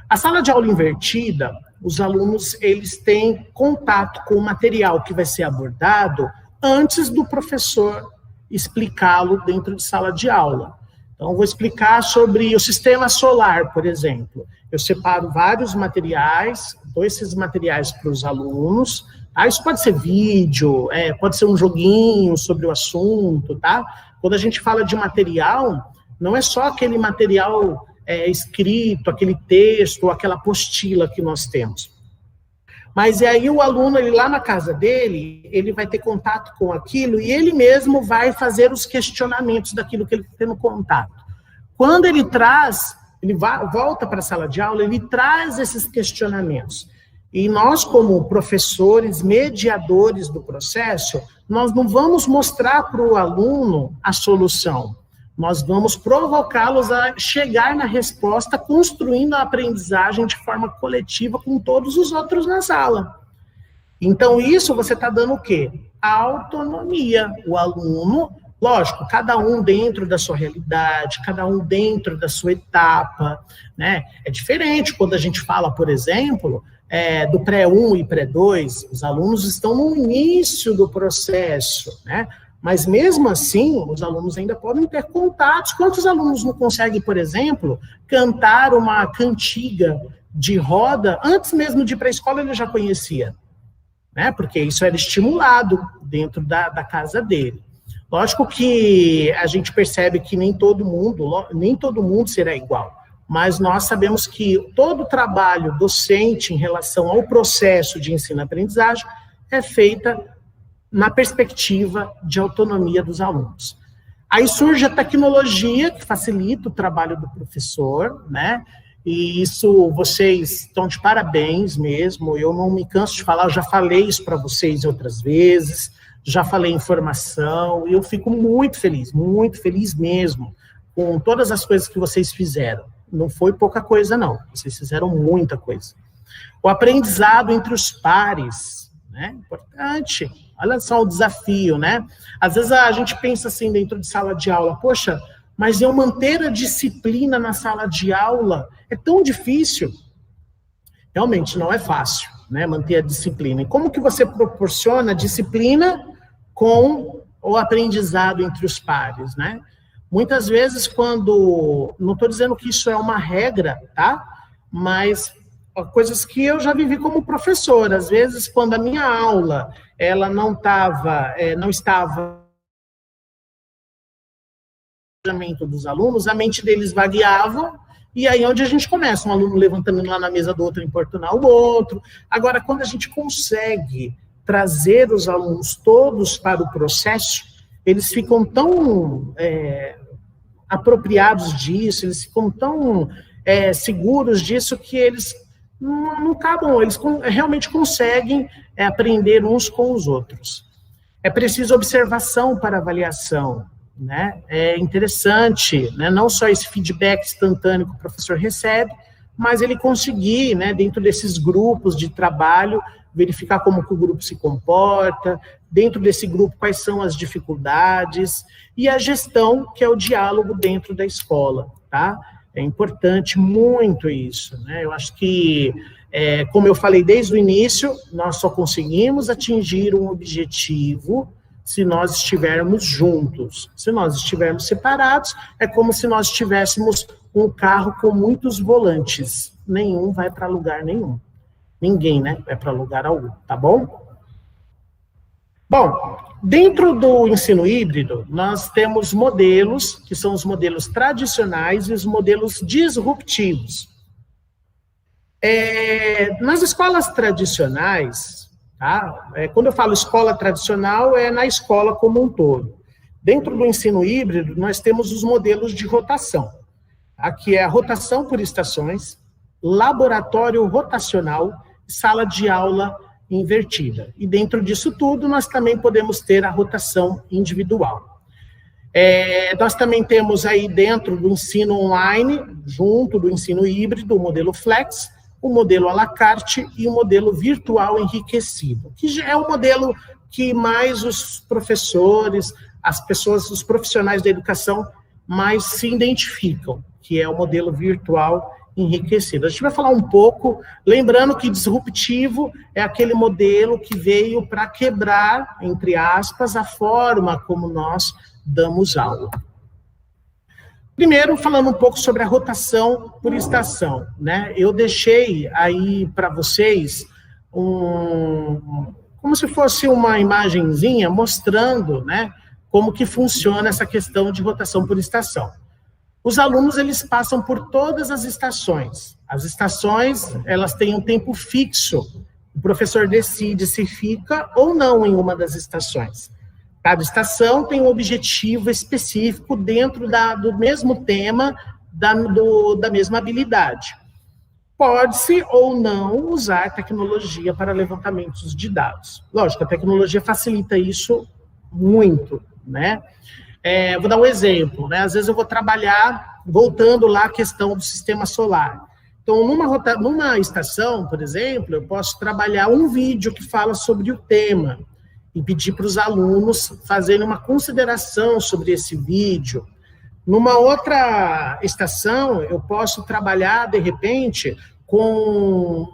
A sala de aula invertida, os alunos, eles têm contato com o material que vai ser abordado antes do professor explicá-lo dentro de sala de aula. Então, eu vou explicar sobre o sistema solar, por exemplo. Eu separo vários materiais, dou esses materiais para os alunos. Isso pode ser vídeo, pode ser um joguinho sobre o assunto, tá? Quando a gente fala de material, não é só aquele material escrito, aquele texto, ou aquela apostila que nós temos. Mas aí o aluno, ele lá na casa dele, ele vai ter contato com aquilo e ele mesmo vai fazer os questionamentos daquilo que ele está tendo contato. Quando ele traz, ele volta para a sala de aula, ele traz esses questionamentos. E nós, como professores, mediadores do processo, nós não vamos mostrar para o aluno a solução. Nós vamos provocá-los a chegar na resposta, construindo a aprendizagem de forma coletiva com todos os outros na sala. Então, isso você está dando o quê? A autonomia. O aluno, lógico, cada um dentro da sua realidade, cada um dentro da sua etapa, né? É diferente quando a gente fala, por exemplo, do pré-1 e pré-2, os alunos estão no início do processo, né? Mas mesmo assim, os alunos ainda podem ter contatos. Quantos alunos não conseguem, por exemplo, cantar uma cantiga de roda, antes mesmo de ir para a escola ele já conhecia, né? Porque isso era estimulado dentro da casa dele. Lógico que a gente percebe que nem todo mundo será igual, mas nós sabemos que todo o trabalho docente em relação ao processo de ensino-aprendizagem é feita na perspectiva de autonomia dos alunos. Aí surge a tecnologia, que facilita o trabalho do professor, né? E isso, vocês estão de parabéns mesmo, eu não me canso de falar, eu já falei isso para vocês outras vezes, já falei em formação, e eu fico muito feliz mesmo, com todas as coisas que vocês fizeram. Não foi pouca coisa, não, vocês fizeram muita coisa. O aprendizado entre os pares, né? Importante. Olha só o desafio, né? Às vezes a gente pensa assim dentro de sala de aula, poxa, mas eu manter a disciplina na sala de aula é tão difícil. Realmente não é fácil, né? Manter a disciplina. E como que você proporciona a disciplina com o aprendizado entre os pares, né? Muitas vezes quando... Não estou dizendo que isso é uma regra, tá? Mas... coisas que eu já vivi como professor. Às vezes, quando a minha aula ela não estava dos alunos, a mente deles vagueava, e aí onde a gente começa, um aluno levantando lá na mesa do outro, importunar o outro. Agora, quando a gente consegue trazer os alunos todos para o processo, eles ficam tão apropriados disso, eles ficam tão seguros disso, que eles não acabam, eles realmente conseguem aprender uns com os outros. É preciso observação para avaliação, né? É interessante, né? Não só esse feedback instantâneo que o professor recebe, mas ele conseguir, né, dentro desses grupos de trabalho, verificar como que o grupo se comporta, dentro desse grupo quais são as dificuldades, e a gestão, que é o diálogo dentro da escola, tá? É importante muito isso, né? Eu acho que, como eu falei desde o início, nós só conseguimos atingir um objetivo se nós estivermos juntos. Se nós estivermos separados, é como se nós tivéssemos um carro com muitos volantes. Nenhum vai para lugar nenhum. Ninguém, né, vai para lugar algum, tá bom? Bom, dentro do ensino híbrido, nós temos modelos, que são os modelos tradicionais e os modelos disruptivos. Nas escolas tradicionais, tá? Quando eu falo escola tradicional, é na escola como um todo. Dentro do ensino híbrido, nós temos os modelos de rotação. Aqui é a rotação por estações, laboratório rotacional, sala de aula invertida. E dentro disso tudo, nós também podemos ter a rotação individual. Nós também temos aí dentro do ensino online, junto do ensino híbrido, o modelo flex, o modelo à la carte e o modelo virtual enriquecido, que já é o modelo que mais os professores, as pessoas, os profissionais da educação mais se identificam, que é o modelo virtual enriquecido. A gente vai falar um pouco, lembrando que disruptivo é aquele modelo que veio para quebrar, entre aspas, a forma como nós damos aula. Primeiro, falando um pouco sobre a rotação por estação, né? Eu deixei aí para vocês como se fosse uma imagenzinha mostrando, né, como que funciona essa questão de rotação por estação. Os alunos, eles passam por todas as estações. As estações, elas têm um tempo fixo. O professor decide se fica ou não em uma das estações. Cada estação tem um objetivo específico dentro do mesmo tema, da mesma habilidade. Pode-se ou não usar tecnologia para levantamentos de dados. Lógico, a tecnologia facilita isso muito, né? Vou dar um exemplo, né? Às vezes eu vou trabalhar, voltando lá à questão do sistema solar. Então, numa estação, por exemplo, eu posso trabalhar um vídeo que fala sobre o tema e pedir para os alunos fazerem uma consideração sobre esse vídeo. Numa outra estação, eu posso trabalhar, de repente, com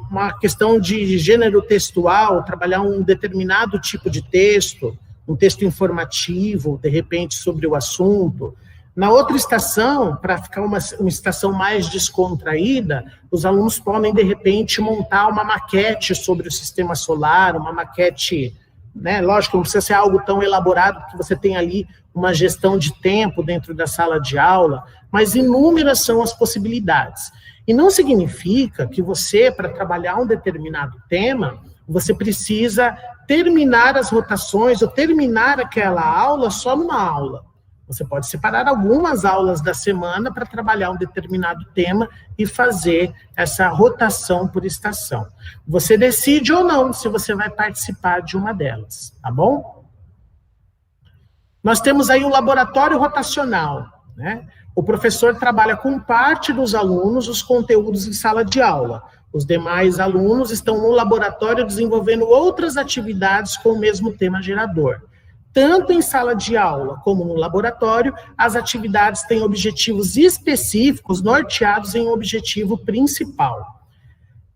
uma questão de gênero textual, trabalhar um determinado tipo de texto, um texto informativo, de repente, sobre o assunto. Na outra estação, para ficar uma estação mais descontraída, os alunos podem, de repente, montar uma maquete sobre o sistema solar, uma maquete, né? Lógico, não precisa ser algo tão elaborado, porque você tem ali uma gestão de tempo dentro da sala de aula, mas inúmeras são as possibilidades. E não significa que você, para trabalhar um determinado tema, você precisa terminar as rotações ou terminar aquela aula só numa aula. Você pode separar algumas aulas da semana para trabalhar um determinado tema e fazer essa rotação por estação. Você decide ou não se você vai participar de uma delas, tá bom? Nós temos aí o laboratório rotacional, né? O professor trabalha com parte dos alunos os conteúdos em sala de aula. Os demais alunos estão no laboratório desenvolvendo outras atividades com o mesmo tema gerador. Tanto em sala de aula como no laboratório, as atividades têm objetivos específicos norteados em um objetivo principal.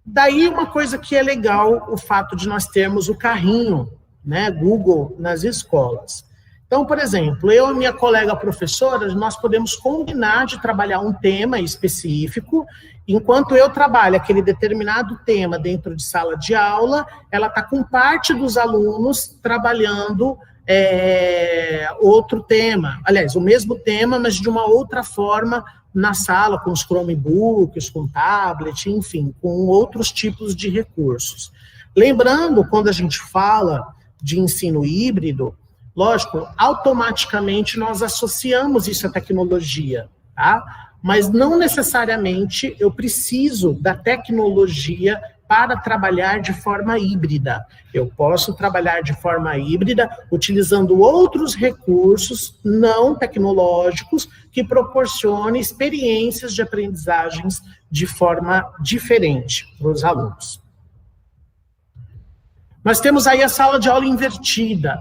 Daí uma coisa que é legal, o fato de nós termos o carrinho, né, Google nas escolas. Então, por exemplo, eu e minha colega professora, nós podemos combinar de trabalhar um tema específico. Enquanto eu trabalho aquele determinado tema dentro de sala de aula, ela está com parte dos alunos trabalhando outro tema. Aliás, o mesmo tema, mas de uma outra forma na sala, com os Chromebooks, com tablet, enfim, com outros tipos de recursos. Lembrando, quando a gente fala de ensino híbrido, lógico, automaticamente nós associamos isso à tecnologia, tá? Mas não necessariamente eu preciso da tecnologia para trabalhar de forma híbrida. Eu posso trabalhar de forma híbrida utilizando outros recursos não tecnológicos que proporcionem experiências de aprendizagens de forma diferente para os alunos. Nós temos aí a sala de aula invertida.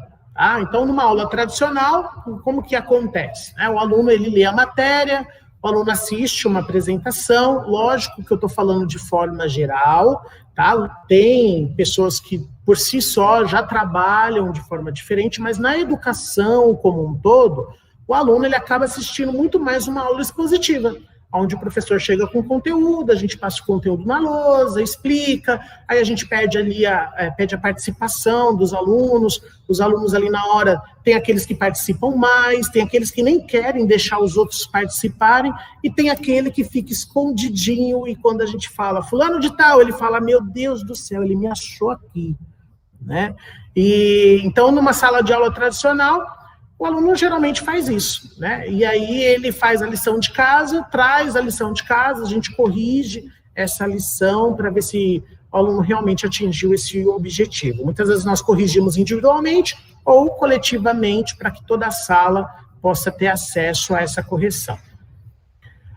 Então, numa aula tradicional, como que acontece? O aluno, ele lê a matéria, o aluno assiste uma apresentação, lógico que eu estou falando de forma geral, tá? Tem pessoas que, por si só, já trabalham de forma diferente, mas na educação como um todo, o aluno, ele acaba assistindo muito mais uma aula expositiva. onde o professor chega com conteúdo, a gente passa o conteúdo na lousa, explica, aí a gente pede ali pede a participação dos alunos, os alunos ali na hora, tem aqueles que participam mais, tem aqueles que nem querem deixar os outros participarem, e tem aquele que fica escondidinho, e quando a gente fala, fulano de tal, ele fala, meu Deus do céu, ele me achou aqui, né? E então, numa sala de aula tradicional, o aluno geralmente faz isso, né? E aí ele faz a lição de casa, traz a lição de casa, a gente corrige essa lição para ver se o aluno realmente atingiu esse objetivo. Muitas vezes nós corrigimos individualmente ou coletivamente para que toda a sala possa ter acesso a essa correção.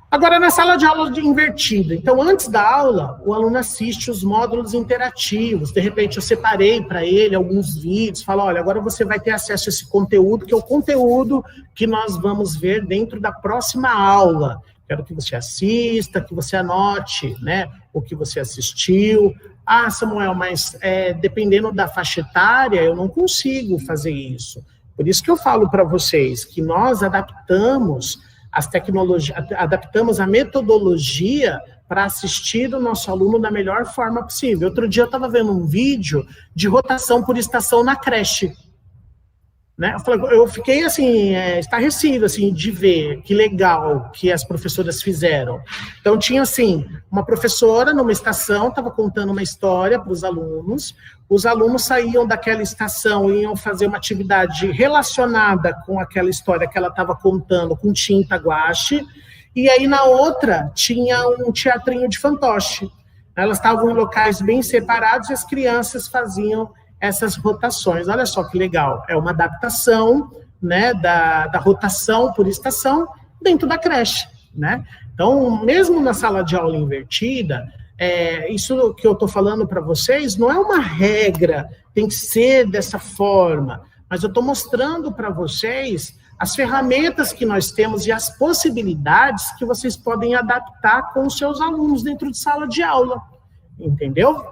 Agora, na sala de aula invertida, então, antes da aula, o aluno assiste os módulos interativos, de repente eu separei para ele alguns vídeos, falo, olha, agora você vai ter acesso a esse conteúdo, que é o conteúdo que nós vamos ver dentro da próxima aula. Quero que você assista, que você anote, né, o que você assistiu. Ah, Samuel, mas dependendo da faixa etária, eu não consigo fazer isso. Por isso que eu falo para vocês que nós adaptamos as tecnologias, adaptamos a metodologia para assistir o nosso aluno da melhor forma possível. Outro dia eu estava vendo um vídeo de rotação por estação na creche. Né? Eu fiquei assim, estarrecido assim, de ver que legal que as professoras fizeram. Então tinha assim, uma professora numa estação, estava contando uma história para os alunos saíam daquela estação e iam fazer uma atividade relacionada com aquela história que ela estava contando com tinta guache, e aí na outra tinha um teatrinho de fantoche. Elas estavam em locais bem separados e as crianças faziam essas rotações. Olha só que legal, é uma adaptação, né, da rotação por estação dentro da creche, né? Então, mesmo na sala de aula invertida, isso que eu estou falando para vocês não é uma regra, tem que ser dessa forma, mas eu estou mostrando para vocês as ferramentas que nós temos e as possibilidades que vocês podem adaptar com os seus alunos dentro de sala de aula, entendeu?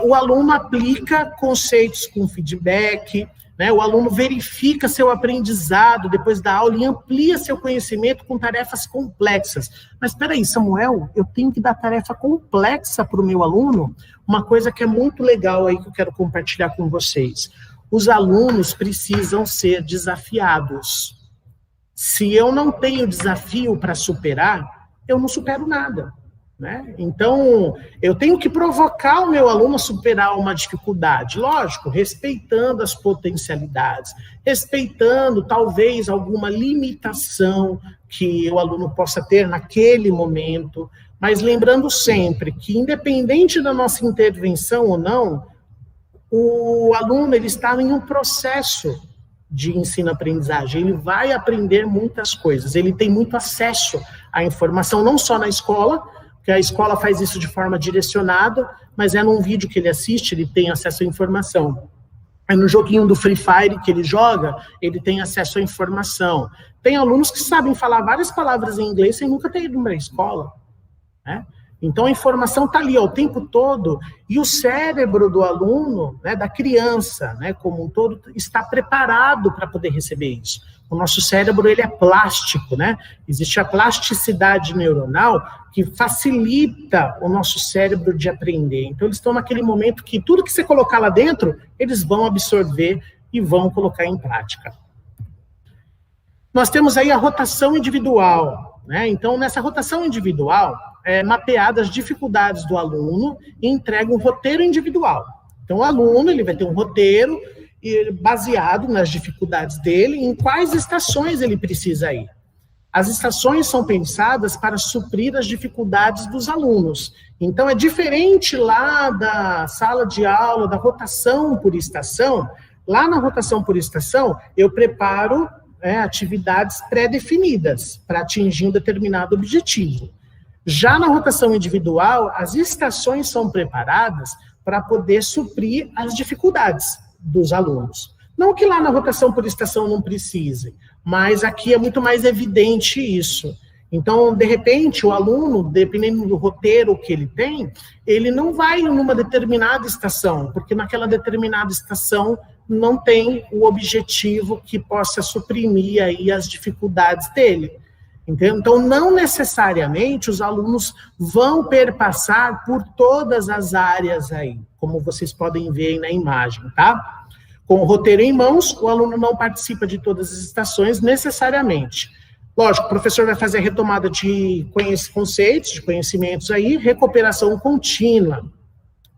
O aluno aplica conceitos com feedback, né? O aluno verifica seu aprendizado depois da aula e amplia seu conhecimento com tarefas complexas. Mas espera aí, Samuel, eu tenho que dar tarefa complexa para o meu aluno? Uma coisa que é muito legal aí que eu quero compartilhar com vocês. Os alunos precisam ser desafiados. Se eu não tenho desafio para superar, eu não supero nada. Né? Então, eu tenho que provocar o meu aluno a superar uma dificuldade, lógico, respeitando as potencialidades, respeitando talvez alguma limitação que o aluno possa ter naquele momento, mas lembrando sempre que, independente da nossa intervenção ou não, o aluno ele está em um processo de ensino-aprendizagem, ele vai aprender muitas coisas, ele tem muito acesso à informação, não só na escola, que a escola faz isso de forma direcionada, mas num vídeo que ele assiste, ele tem acesso à informação. No joguinho do Free Fire que ele joga, ele tem acesso à informação. Tem alunos que sabem falar várias palavras em inglês sem nunca ter ido para a escola, né? Então a informação está ali ó, o tempo todo, e o cérebro do aluno, né, da criança, né, como um todo, está preparado para poder receber isso. O nosso cérebro ele é plástico, né? Existe a plasticidade neuronal que facilita o nosso cérebro de aprender. Então eles estão naquele momento que tudo que você colocar lá dentro, eles vão absorver e vão colocar em prática. Nós temos aí a rotação individual, né? Então nessa rotação individual, mapeada as dificuldades do aluno e entrega um roteiro individual. Então o aluno ele vai ter um roteiro baseado nas dificuldades dele, em quais estações ele precisa ir. As estações são pensadas para suprir as dificuldades dos alunos. Então, é diferente lá da sala de aula, da rotação por estação. Lá na rotação por estação, eu preparo atividades pré-definidas para atingir um determinado objetivo. Já na rotação individual, as estações são preparadas para poder suprir as dificuldades dos alunos. Não que lá na rotação por estação não precise, mas aqui é muito mais evidente isso. Então, de repente, o aluno, dependendo do roteiro que ele tem, ele não vai numa determinada estação, porque naquela determinada estação não tem o objetivo que possa suprimir aí as dificuldades dele. Entendeu? Então, não necessariamente os alunos vão perpassar por todas as áreas aí, como vocês podem ver aí na imagem, tá? Com o roteiro em mãos, o aluno não participa de todas as estações necessariamente. Lógico, o professor vai fazer a retomada de conceitos, de conhecimentos aí, recuperação contínua.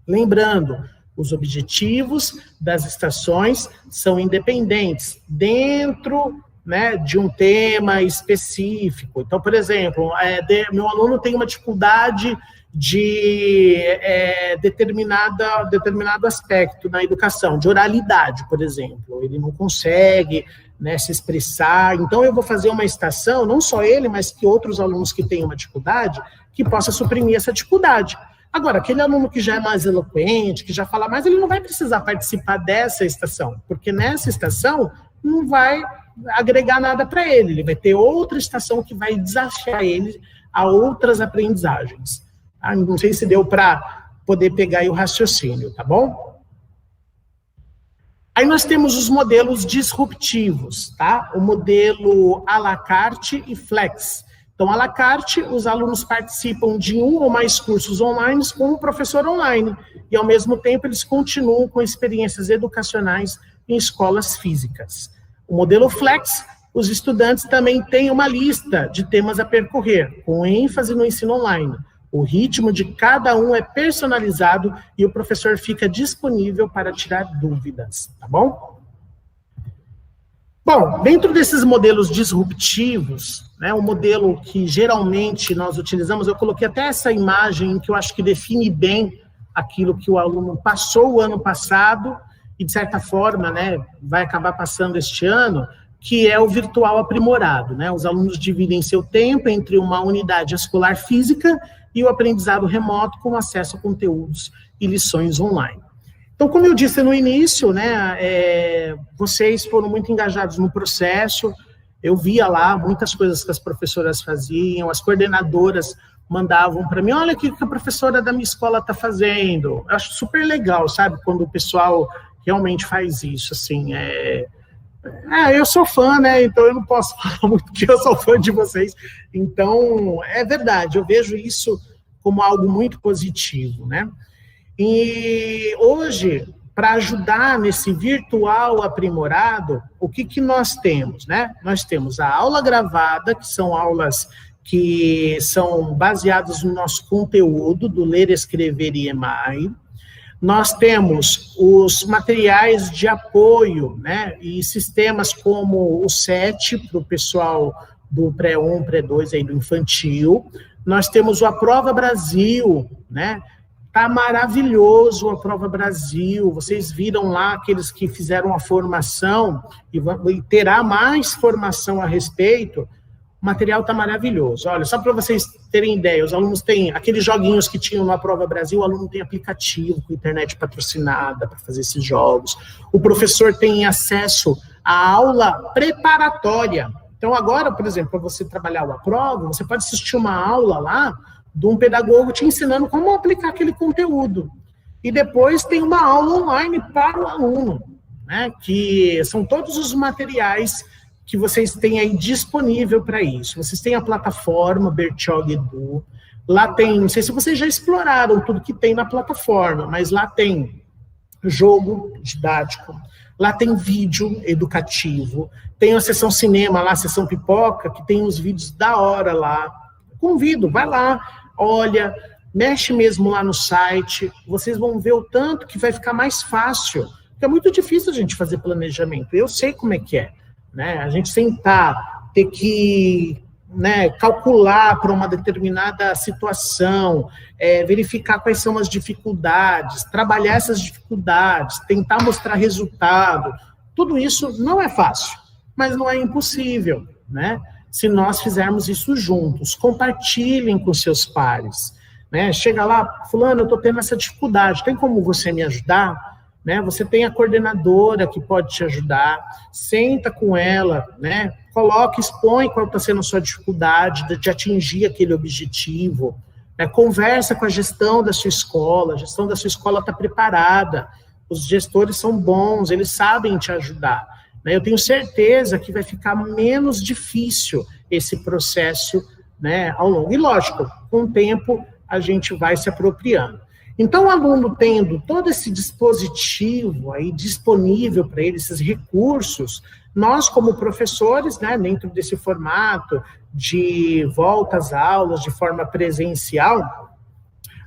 Lembrando, os objetivos das estações são independentes, dentro, né, de um tema específico. Então, por exemplo, meu aluno tem uma dificuldade de determinado aspecto na educação, de oralidade, por exemplo. Ele não consegue, né, se expressar. Então, eu vou fazer uma estação, não só ele, mas que outros alunos que têm uma dificuldade, que possa suprimir essa dificuldade. Agora, aquele aluno que já é mais eloquente, que já fala mais, ele não vai precisar participar dessa estação, porque nessa estação não vai agregar nada para ele. Ele vai ter outra estação que vai desafiar ele a outras aprendizagens. Não sei se deu para poder pegar aí o raciocínio, tá bom? Aí nós temos os modelos disruptivos, tá? O modelo à la carte e flex. Então, à la carte, os alunos participam de um ou mais cursos online com o professor online, e ao mesmo tempo eles continuam com experiências educacionais em escolas físicas. O modelo flex, os estudantes também têm uma lista de temas a percorrer, com ênfase no ensino online. O ritmo de cada um é personalizado e o professor fica disponível para tirar dúvidas, tá bom? Bom, dentro desses modelos disruptivos, né, o modelo que geralmente nós utilizamos, eu coloquei até essa imagem que eu acho que define bem aquilo que o aluno passou o ano passado e, de certa forma, né, vai acabar passando este ano, que é o virtual aprimorado, né? Os alunos dividem seu tempo entre uma unidade escolar física e o aprendizado remoto com acesso a conteúdos e lições online. Então, como eu disse no início, né, vocês foram muito engajados no processo, eu via lá muitas coisas que as professoras faziam, as coordenadoras mandavam para mim, olha o que a professora da minha escola está fazendo. Eu acho super legal, sabe, quando o pessoal realmente faz isso, assim, eu sou fã, né, então eu não posso falar muito que eu sou fã de vocês, então, é verdade, eu vejo isso como algo muito positivo, né. E hoje, para ajudar nesse virtual aprimorado, o que nós temos, né? Nós temos a aula gravada, que são aulas que são baseadas no nosso conteúdo do Ler, Escrever e EMAI. Nós temos os materiais de apoio, né? E sistemas como o SET, para o pessoal do pré-1, pré-2, aí do infantil. Nós temos o Aprova Brasil, né? Tá maravilhoso a Prova Brasil, vocês viram lá aqueles que fizeram a formação e terá mais formação a respeito, o material tá maravilhoso. Olha, só para vocês terem ideia, os alunos têm aqueles joguinhos que tinham na Prova Brasil, o aluno tem aplicativo com internet patrocinada para fazer esses jogos, o professor tem acesso à aula preparatória. Então agora, por exemplo, para você trabalhar a prova, você pode assistir uma aula lá, de um pedagogo te ensinando como aplicar aquele conteúdo. E depois tem uma aula online para o aluno, né, que são todos os materiais que vocês têm aí disponível para isso. Vocês têm a plataforma Bertioga Edu, lá tem, não sei se vocês já exploraram tudo que tem na plataforma, mas lá tem jogo didático, lá tem vídeo educativo, tem a sessão cinema lá, a sessão pipoca, que tem os vídeos da hora lá. Convido, vai lá, olha, mexe mesmo lá no site, vocês vão ver o tanto que vai ficar mais fácil, porque é muito difícil a gente fazer planejamento, eu sei como é que é, né? A gente sentar, ter que, né, calcular para uma determinada situação, verificar quais são as dificuldades, trabalhar essas dificuldades, tentar mostrar resultado, tudo isso não é fácil, mas não é impossível, né? Se nós fizermos isso juntos, compartilhem com seus pares, né? Chega lá, fulano, eu estou tendo essa dificuldade, tem como você me ajudar? Né? Você tem a coordenadora que pode te ajudar, senta com ela, né? Coloca, expõe qual está sendo a sua dificuldade de atingir aquele objetivo, né? Conversa com a gestão da sua escola, a gestão da sua escola está preparada, os gestores são bons, eles sabem te ajudar. Eu tenho certeza que vai ficar menos difícil esse processo, né, ao longo. E lógico, com o tempo a gente vai se apropriando. Então, o aluno tendo todo esse dispositivo aí disponível para ele, esses recursos, nós, como professores, né, dentro desse formato de volta às aulas de forma presencial,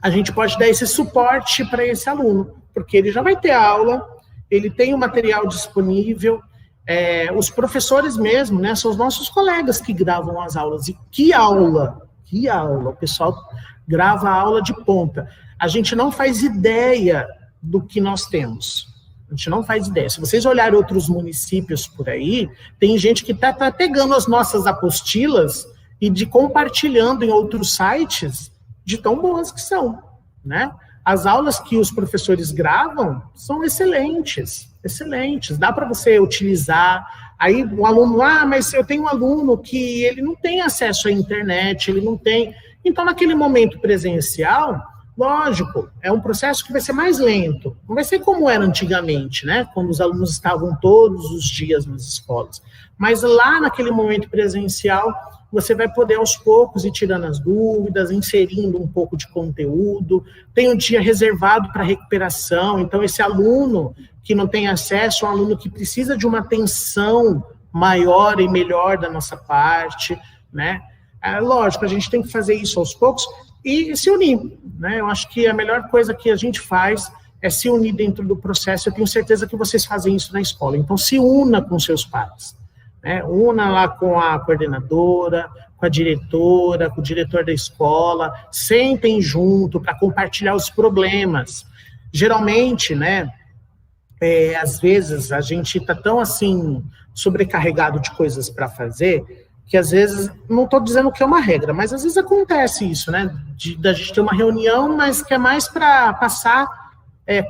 a gente pode dar esse suporte para esse aluno, porque ele já vai ter aula, ele tem o material disponível, os professores mesmo, né, são os nossos colegas que gravam as aulas, e que aula, o pessoal grava a aula de ponta. A gente não faz ideia do que nós temos, a gente não faz ideia. Se vocês olharem outros municípios por aí, tem gente que está pegando as nossas apostilas e de compartilhando em outros sites de tão boas que são, né? As aulas que os professores gravam são excelentes, excelentes. Dá para você utilizar. Aí o aluno, mas eu tenho um aluno que ele não tem acesso à internet, ele não tem. Então, naquele momento presencial, lógico, é um processo que vai ser mais lento. Não vai ser como era antigamente, né? Quando os alunos estavam todos os dias nas escolas. Mas lá naquele momento presencial, você vai poder aos poucos ir tirando as dúvidas, inserindo um pouco de conteúdo. Tem um dia reservado para recuperação, então esse aluno que não tem acesso, é um aluno que precisa de uma atenção maior e melhor da nossa parte, né? Lógico, a gente tem que fazer isso aos poucos e se unir, né? Eu acho que a melhor coisa que a gente faz é se unir dentro do processo. Eu tenho certeza que vocês fazem isso na escola. Então, se una com seus pais. Né? Una lá com a coordenadora, com a diretora, com o diretor da escola, sentem junto para compartilhar os problemas. Geralmente, né, às vezes a gente está tão assim sobrecarregado de coisas para fazer que às vezes, não estou dizendo que é uma regra, mas às vezes acontece isso, né, da gente ter uma reunião, mas que é mais para passar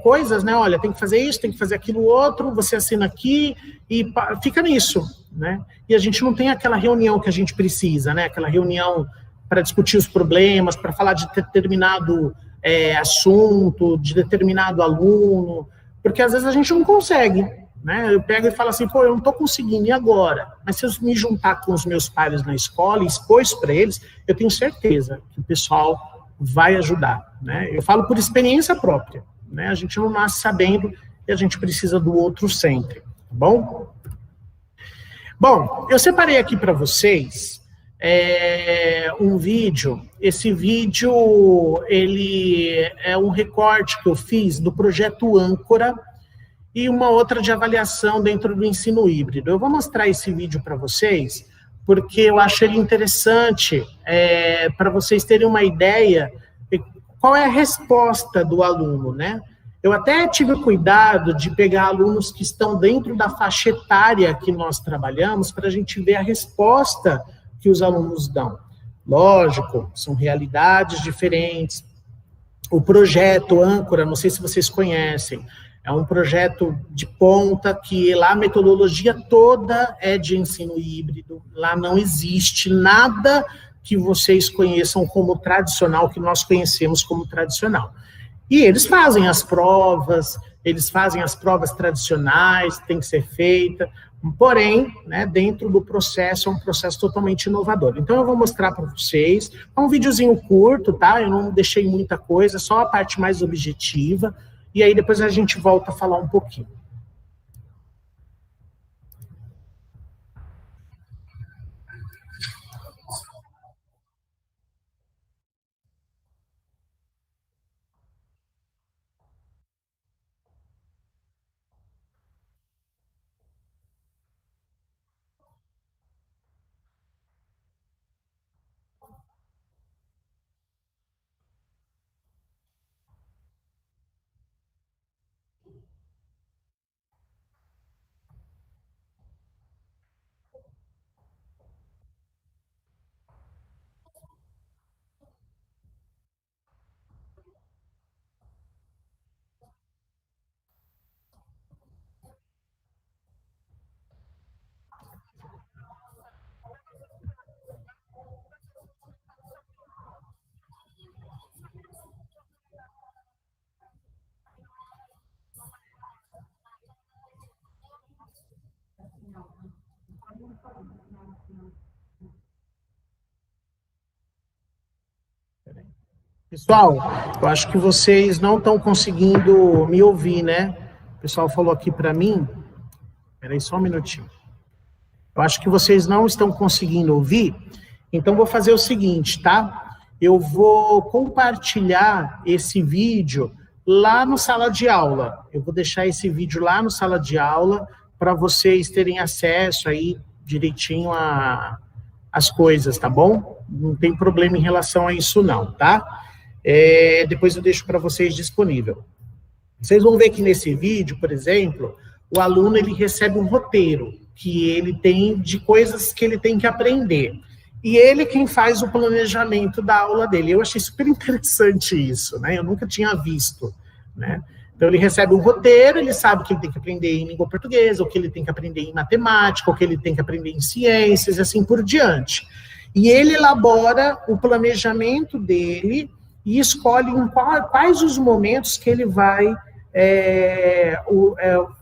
coisas, né? Olha, tem que fazer isso, tem que fazer aquilo outro, você assina aqui e fica nisso, né? E a gente não tem aquela reunião que a gente precisa, né? Aquela reunião para discutir os problemas, para falar de determinado assunto, de determinado aluno, porque às vezes a gente não consegue, né? Eu pego e falo assim, pô, eu não estou conseguindo, e agora? Mas se eu me juntar com os meus pares na escola e expor isso para eles, eu tenho certeza que o pessoal vai ajudar, né? Eu falo por experiência própria. Né? A gente não nasce sabendo e a gente precisa do outro sempre, tá bom? Bom, eu separei aqui para vocês um vídeo. Esse vídeo, ele é um recorte que eu fiz do projeto Âncora e uma outra de avaliação dentro do ensino híbrido. Eu vou mostrar esse vídeo para vocês, porque eu acho ele interessante para vocês terem uma ideia qual é a resposta do aluno, né? Eu até tive cuidado de pegar alunos que estão dentro da faixa etária que nós trabalhamos para a gente ver a resposta que os alunos dão. Lógico, são realidades diferentes. O projeto Âncora, não sei se vocês conhecem, é um projeto de ponta que lá a metodologia toda é de ensino híbrido, lá não existe nada que vocês conheçam como tradicional, que nós conhecemos como tradicional. E eles fazem as provas tradicionais, tem que ser feita, porém, né, dentro do processo, é um processo totalmente inovador. Então, eu vou mostrar para vocês, é um videozinho curto, tá? Eu não deixei muita coisa, só a parte mais objetiva, e aí depois a gente volta a falar um pouquinho. Pessoal, eu acho que vocês não estão conseguindo me ouvir, né? O pessoal falou aqui para mim. Espera aí só um minutinho. Eu acho que vocês não estão conseguindo ouvir, então vou fazer o seguinte, tá? Eu vou compartilhar esse vídeo lá no sala de aula. Eu vou deixar esse vídeo lá no sala de aula para vocês terem acesso aí direitinho às coisas, tá bom? Não tem problema em relação a isso não, tá? Depois eu deixo para vocês disponível. Vocês vão ver que nesse vídeo, por exemplo, o aluno ele recebe um roteiro que ele tem de coisas que ele tem que aprender. E ele quem faz o planejamento da aula dele. Eu achei super interessante isso, né? Eu nunca tinha visto, né? Então ele recebe um roteiro, ele sabe o que ele tem que aprender em língua portuguesa, o que ele tem que aprender em matemática, o que ele tem que aprender em ciências, e assim por diante. E ele elabora o planejamento dele e escolhe em quais os momentos que ele vai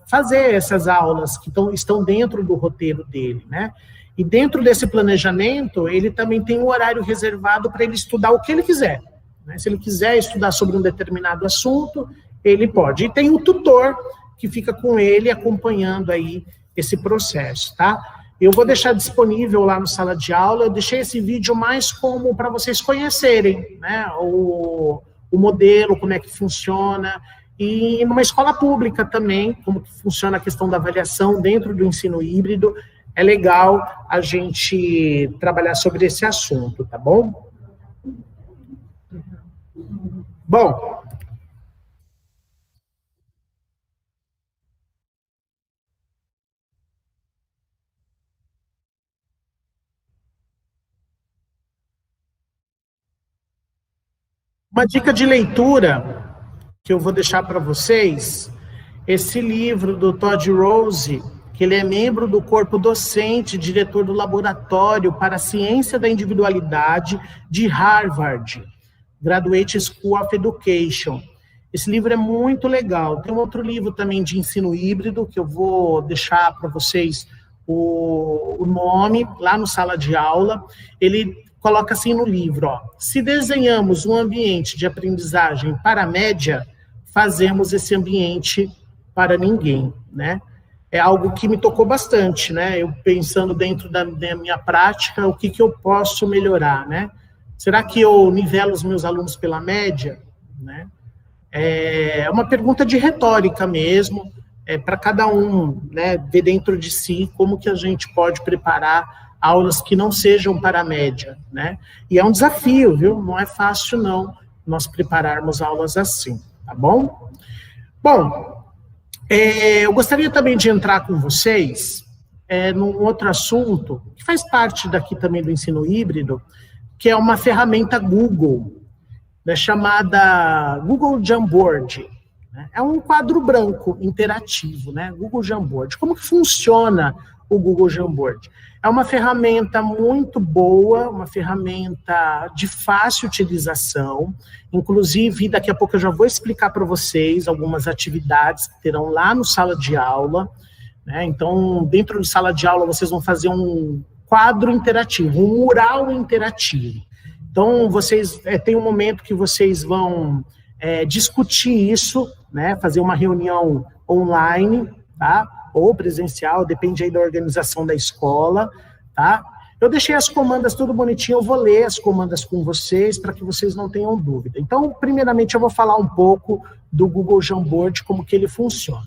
fazer essas aulas que estão dentro do roteiro dele, né? E dentro desse planejamento, ele também tem um horário reservado para ele estudar o que ele quiser, né? Se ele quiser estudar sobre um determinado assunto, ele pode. E tem o tutor que fica com ele acompanhando aí esse processo, tá? Eu vou deixar disponível lá no sala de aula, eu deixei esse vídeo mais como para vocês conhecerem, né, o modelo, como é que funciona, e numa escola pública também, como que funciona a questão da avaliação dentro do ensino híbrido, é legal a gente trabalhar sobre esse assunto, tá bom? Bom, uma dica de leitura que eu vou deixar para vocês, esse livro do Todd Rose, que ele é membro do corpo docente, diretor do Laboratório para a Ciência da Individualidade de Harvard, Graduate School of Education. Esse livro é muito legal. Tem um outro livro também de ensino híbrido, que eu vou deixar para vocês o nome, lá no sala de aula. Ele coloca assim no livro, ó: se desenhamos um ambiente de aprendizagem para a média, fazemos esse ambiente para ninguém, né? É algo que me tocou bastante, né? Eu pensando dentro da minha prática, o que eu posso melhorar, né? Será que eu nivelo os meus alunos pela média, né? É uma pergunta de retórica mesmo, para cada um, né, ver dentro de si como que a gente pode preparar aulas que não sejam para a média, né? E é um desafio, viu? Não é fácil, não, nós prepararmos aulas assim, tá bom? Bom, eu gostaria também de entrar com vocês num outro assunto, que faz parte daqui também do ensino híbrido, que é uma ferramenta Google, né, chamada Google Jamboard. Né? É um quadro branco interativo, né? Google Jamboard. Como que funciona o Google Jamboard? É uma ferramenta muito boa, uma ferramenta de fácil utilização, inclusive daqui a pouco eu já vou explicar para vocês algumas atividades que terão lá no sala de aula, né? Então, dentro do sala de aula vocês vão fazer um quadro interativo, um mural interativo. Então, vocês tem um momento que vocês vão discutir isso, né? Fazer uma reunião online, tá? Ou presencial, depende aí da organização da escola, tá? Eu deixei as comandas tudo bonitinho, eu vou ler as comandas com vocês, para que vocês não tenham dúvida. Então, primeiramente, eu vou falar um pouco do Google Jamboard, como que ele funciona.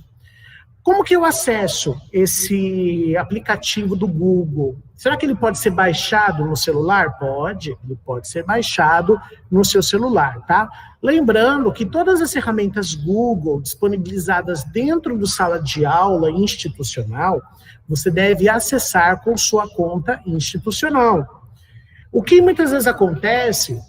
Como que eu acesso esse aplicativo do Google? Será que ele pode ser baixado no celular? Pode, ele pode ser baixado no seu celular, tá? Lembrando que todas as ferramentas Google disponibilizadas dentro do sala de aula institucional, você deve acessar com sua conta institucional. O que muitas vezes acontece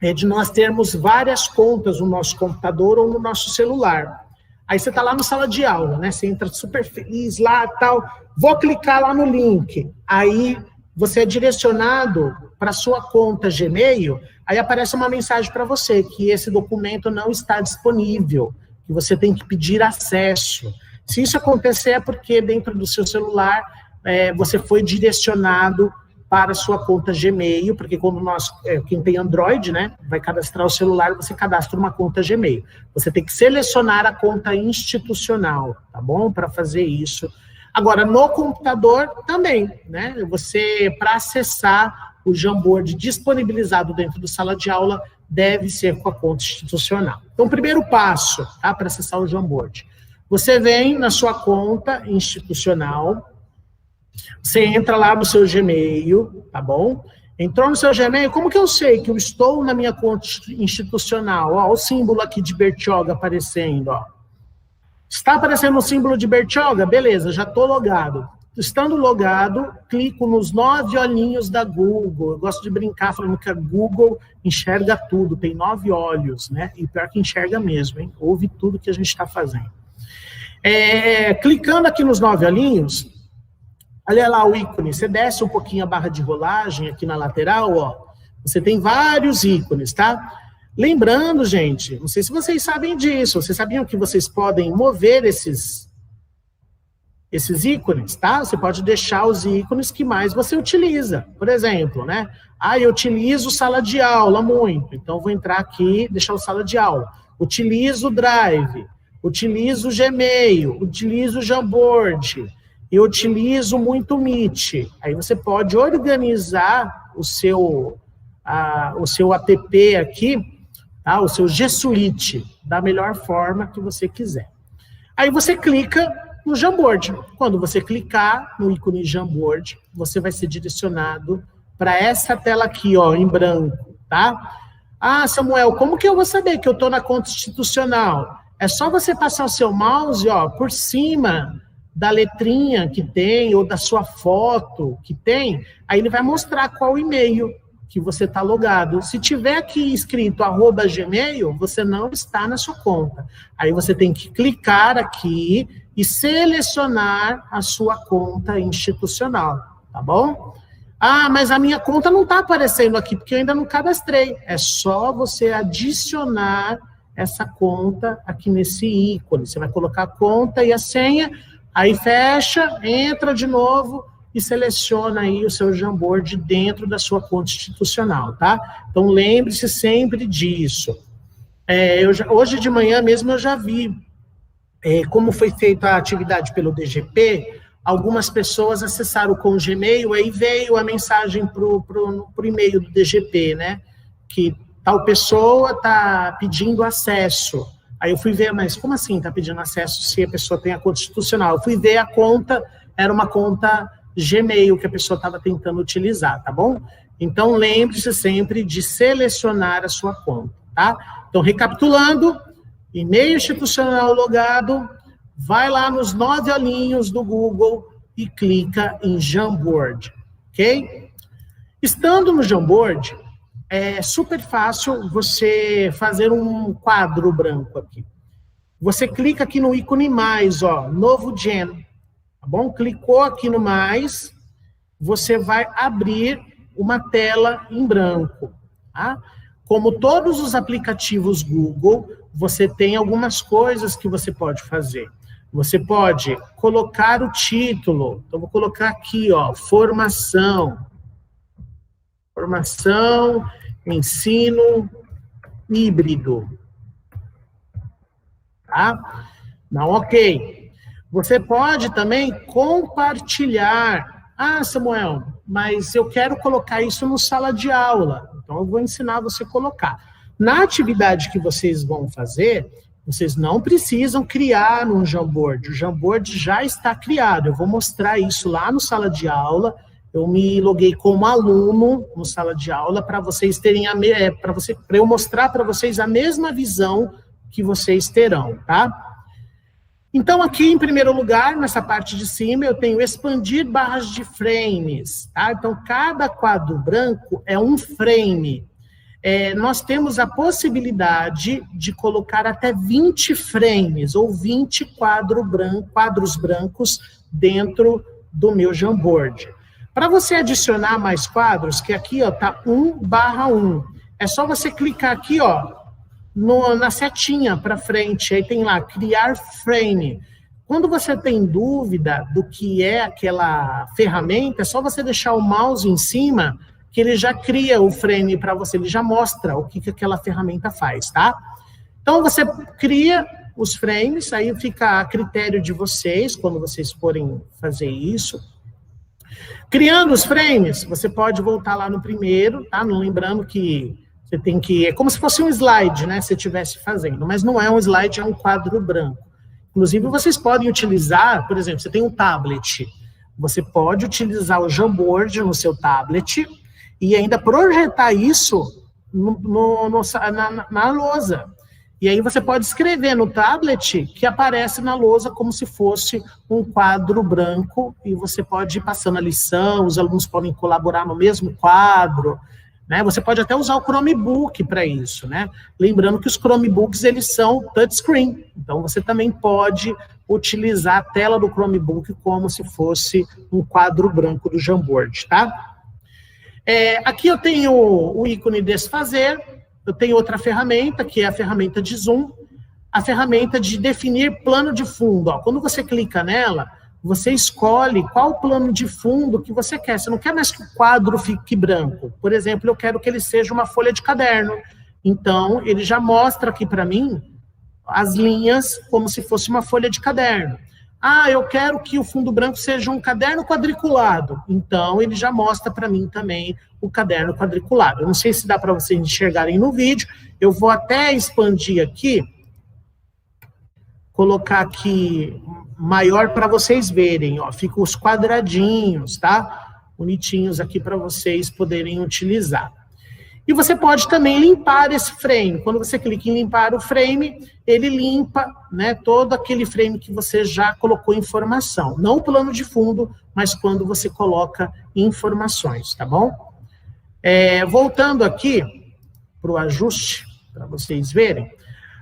é de nós termos várias contas no nosso computador ou no nosso celular. Aí você está lá na sala de aula, né? Você entra super feliz lá e tal. Vou clicar lá no link. Aí você é direcionado para a sua conta Gmail. Aí aparece uma mensagem para você que esse documento não está disponível, que você tem que pedir acesso. Se isso acontecer é porque dentro do seu celular você foi direcionado para a sua conta Gmail, porque quando quem tem Android, né, vai cadastrar o celular, você cadastra uma conta Gmail. Você tem que selecionar a conta institucional, tá bom? Para fazer isso. Agora, no computador também, né? Você, para acessar o Jamboard disponibilizado dentro do sala de aula, deve ser com a conta institucional. Então, o primeiro passo, tá, para acessar o Jamboard. Você vem na sua conta institucional, você entra lá no seu Gmail, tá bom? Entrou no seu Gmail, como que eu sei que eu estou na minha conta institucional? Ó, o símbolo aqui de Bertioga aparecendo, ó. Está aparecendo o símbolo de Bertioga? Beleza, já estou logado. Estando logado, clico nos 9 olhinhos da Google. Eu gosto de brincar falando que a Google enxerga tudo, tem 9 olhos, né? E pior que enxerga mesmo, hein? Ouve tudo que a gente está fazendo. Clicando aqui nos 9 olhinhos, olha lá o ícone, você desce um pouquinho a barra de rolagem aqui na lateral, ó. Você tem vários ícones, tá? Lembrando, gente, não sei se vocês sabem disso, vocês sabiam que vocês podem mover esses ícones, tá? Você pode deixar os ícones que mais você utiliza. Por exemplo, né? Eu utilizo sala de aula muito, então vou entrar aqui, deixar o sala de aula. Utilizo o Drive, utilizo o Gmail, utilizo o Jamboard, eu utilizo muito o Meet. Aí você pode organizar o seu app aqui, tá? O seu G Suite, da melhor forma que você quiser. Aí você clica no Jamboard. Quando você clicar no ícone Jamboard, você vai ser direcionado para essa tela aqui, ó, em branco, tá? Samuel, como que eu vou saber que eu estou na conta institucional? É só você passar o seu mouse, ó, por cima da letrinha que tem, ou da sua foto que tem, aí ele vai mostrar qual e-mail que você está logado. Se tiver aqui escrito @gmail, você não está na sua conta. Aí você tem que clicar aqui e selecionar a sua conta institucional, tá bom? Mas a minha conta não está aparecendo aqui, porque eu ainda não cadastrei. É só você adicionar essa conta aqui nesse ícone. Você vai colocar a conta e a senha, aí fecha, entra de novo e seleciona aí o seu Jamboard dentro da sua conta institucional, tá? Então, lembre-se sempre disso. Hoje de manhã mesmo eu já vi como foi feita a atividade pelo DGP. Algumas pessoas acessaram com o Gmail, aí veio a mensagem pro e-mail do DGP, né? Que tal pessoa está pedindo acesso. Aí eu fui ver, mas como assim está pedindo acesso se a pessoa tem a conta institucional? Eu fui ver a conta, era uma conta Gmail que a pessoa estava tentando utilizar, tá bom? Então, lembre-se sempre de selecionar a sua conta, tá? Então, recapitulando, e-mail institucional logado, vai lá nos 9 olhinhos do Google e clica em Jamboard, ok? Estando no Jamboard, é super fácil você fazer um quadro branco aqui. Você clica aqui no ícone mais, ó, novo Gen, tá bom? Clicou aqui no mais, você vai abrir uma tela em branco, tá? Como todos os aplicativos Google, você tem algumas coisas que você pode fazer. Você pode colocar o título, então vou colocar aqui, ó, formação, ensino híbrido, tá? Não, ok. Você pode também compartilhar. Samuel, mas eu quero colocar isso no sala de aula, então eu vou ensinar você a colocar. Na atividade que vocês vão fazer, vocês não precisam criar um Jamboard, o Jamboard já está criado, eu vou mostrar isso lá no sala de aula. Eu me loguei como aluno no sala de aula para vocês terem para eu mostrar para vocês a mesma visão que vocês terão, tá? Então, aqui, em primeiro lugar, nessa parte de cima, eu tenho expandir barras de frames, tá? Então, cada quadro branco é um frame. Nós temos a possibilidade de colocar até 20 frames, ou 20 quadros brancos dentro do meu Jamboard. Para você adicionar mais quadros, que aqui, ó, tá 1/1, é só você clicar aqui, ó, na setinha para frente, aí tem lá, criar frame. Quando você tem dúvida do que é aquela ferramenta, é só você deixar o mouse em cima, que ele já cria o frame para você, ele já mostra o que aquela ferramenta faz, tá? Então, você cria os frames, aí fica a critério de vocês, quando vocês forem fazer isso. Criando os frames, você pode voltar lá no primeiro, tá? Não lembrando que você tem que... É como se fosse um slide, né? Se você estivesse fazendo, mas não é um slide, é um quadro branco. Inclusive, vocês podem utilizar, por exemplo, você tem um tablet, você pode utilizar o Jamboard no seu tablet e ainda projetar isso na lousa. E aí você pode escrever no tablet que aparece na lousa como se fosse um quadro branco e você pode ir passando a lição, os alunos podem colaborar no mesmo quadro, né? Você pode até usar o Chromebook para isso, né? Lembrando que os Chromebooks, eles são touchscreen, então você também pode utilizar a tela do Chromebook como se fosse um quadro branco do Jamboard, tá? Aqui eu tenho o ícone desfazer, eu tenho outra ferramenta, que é a ferramenta de zoom, a ferramenta de definir plano de fundo. Ó, quando você clica nela, você escolhe qual plano de fundo que você quer. Você não quer mais que o quadro fique branco. Por exemplo, eu quero que ele seja uma folha de caderno. Então, ele já mostra aqui para mim as linhas como se fosse uma folha de caderno. Ah, eu quero que o fundo branco seja um caderno quadriculado. Então, ele já mostra para mim também o caderno quadriculado. Eu não sei se dá para vocês enxergarem no vídeo. Eu vou até expandir aqui, colocar aqui maior para vocês verem. Ó, ficam os quadradinhos, tá? Bonitinhos aqui para vocês poderem utilizar. E você pode também limpar esse frame. Quando você clica em limpar o frame, ele limpa, né, todo aquele frame que você já colocou informação. Não o plano de fundo, mas quando você coloca informações, tá bom? Voltando aqui para o ajuste, para vocês verem.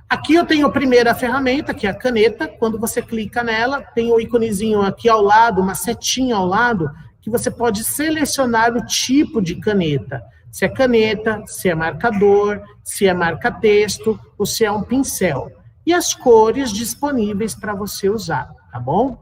Aqui eu tenho a primeira ferramenta, que é a caneta. Quando você clica nela, tem o íconezinho aqui ao lado, uma setinha ao lado, que você pode selecionar o tipo de caneta. Se é caneta, se é marcador, se é marca-texto, ou se é um pincel. E as cores disponíveis para você usar, tá bom?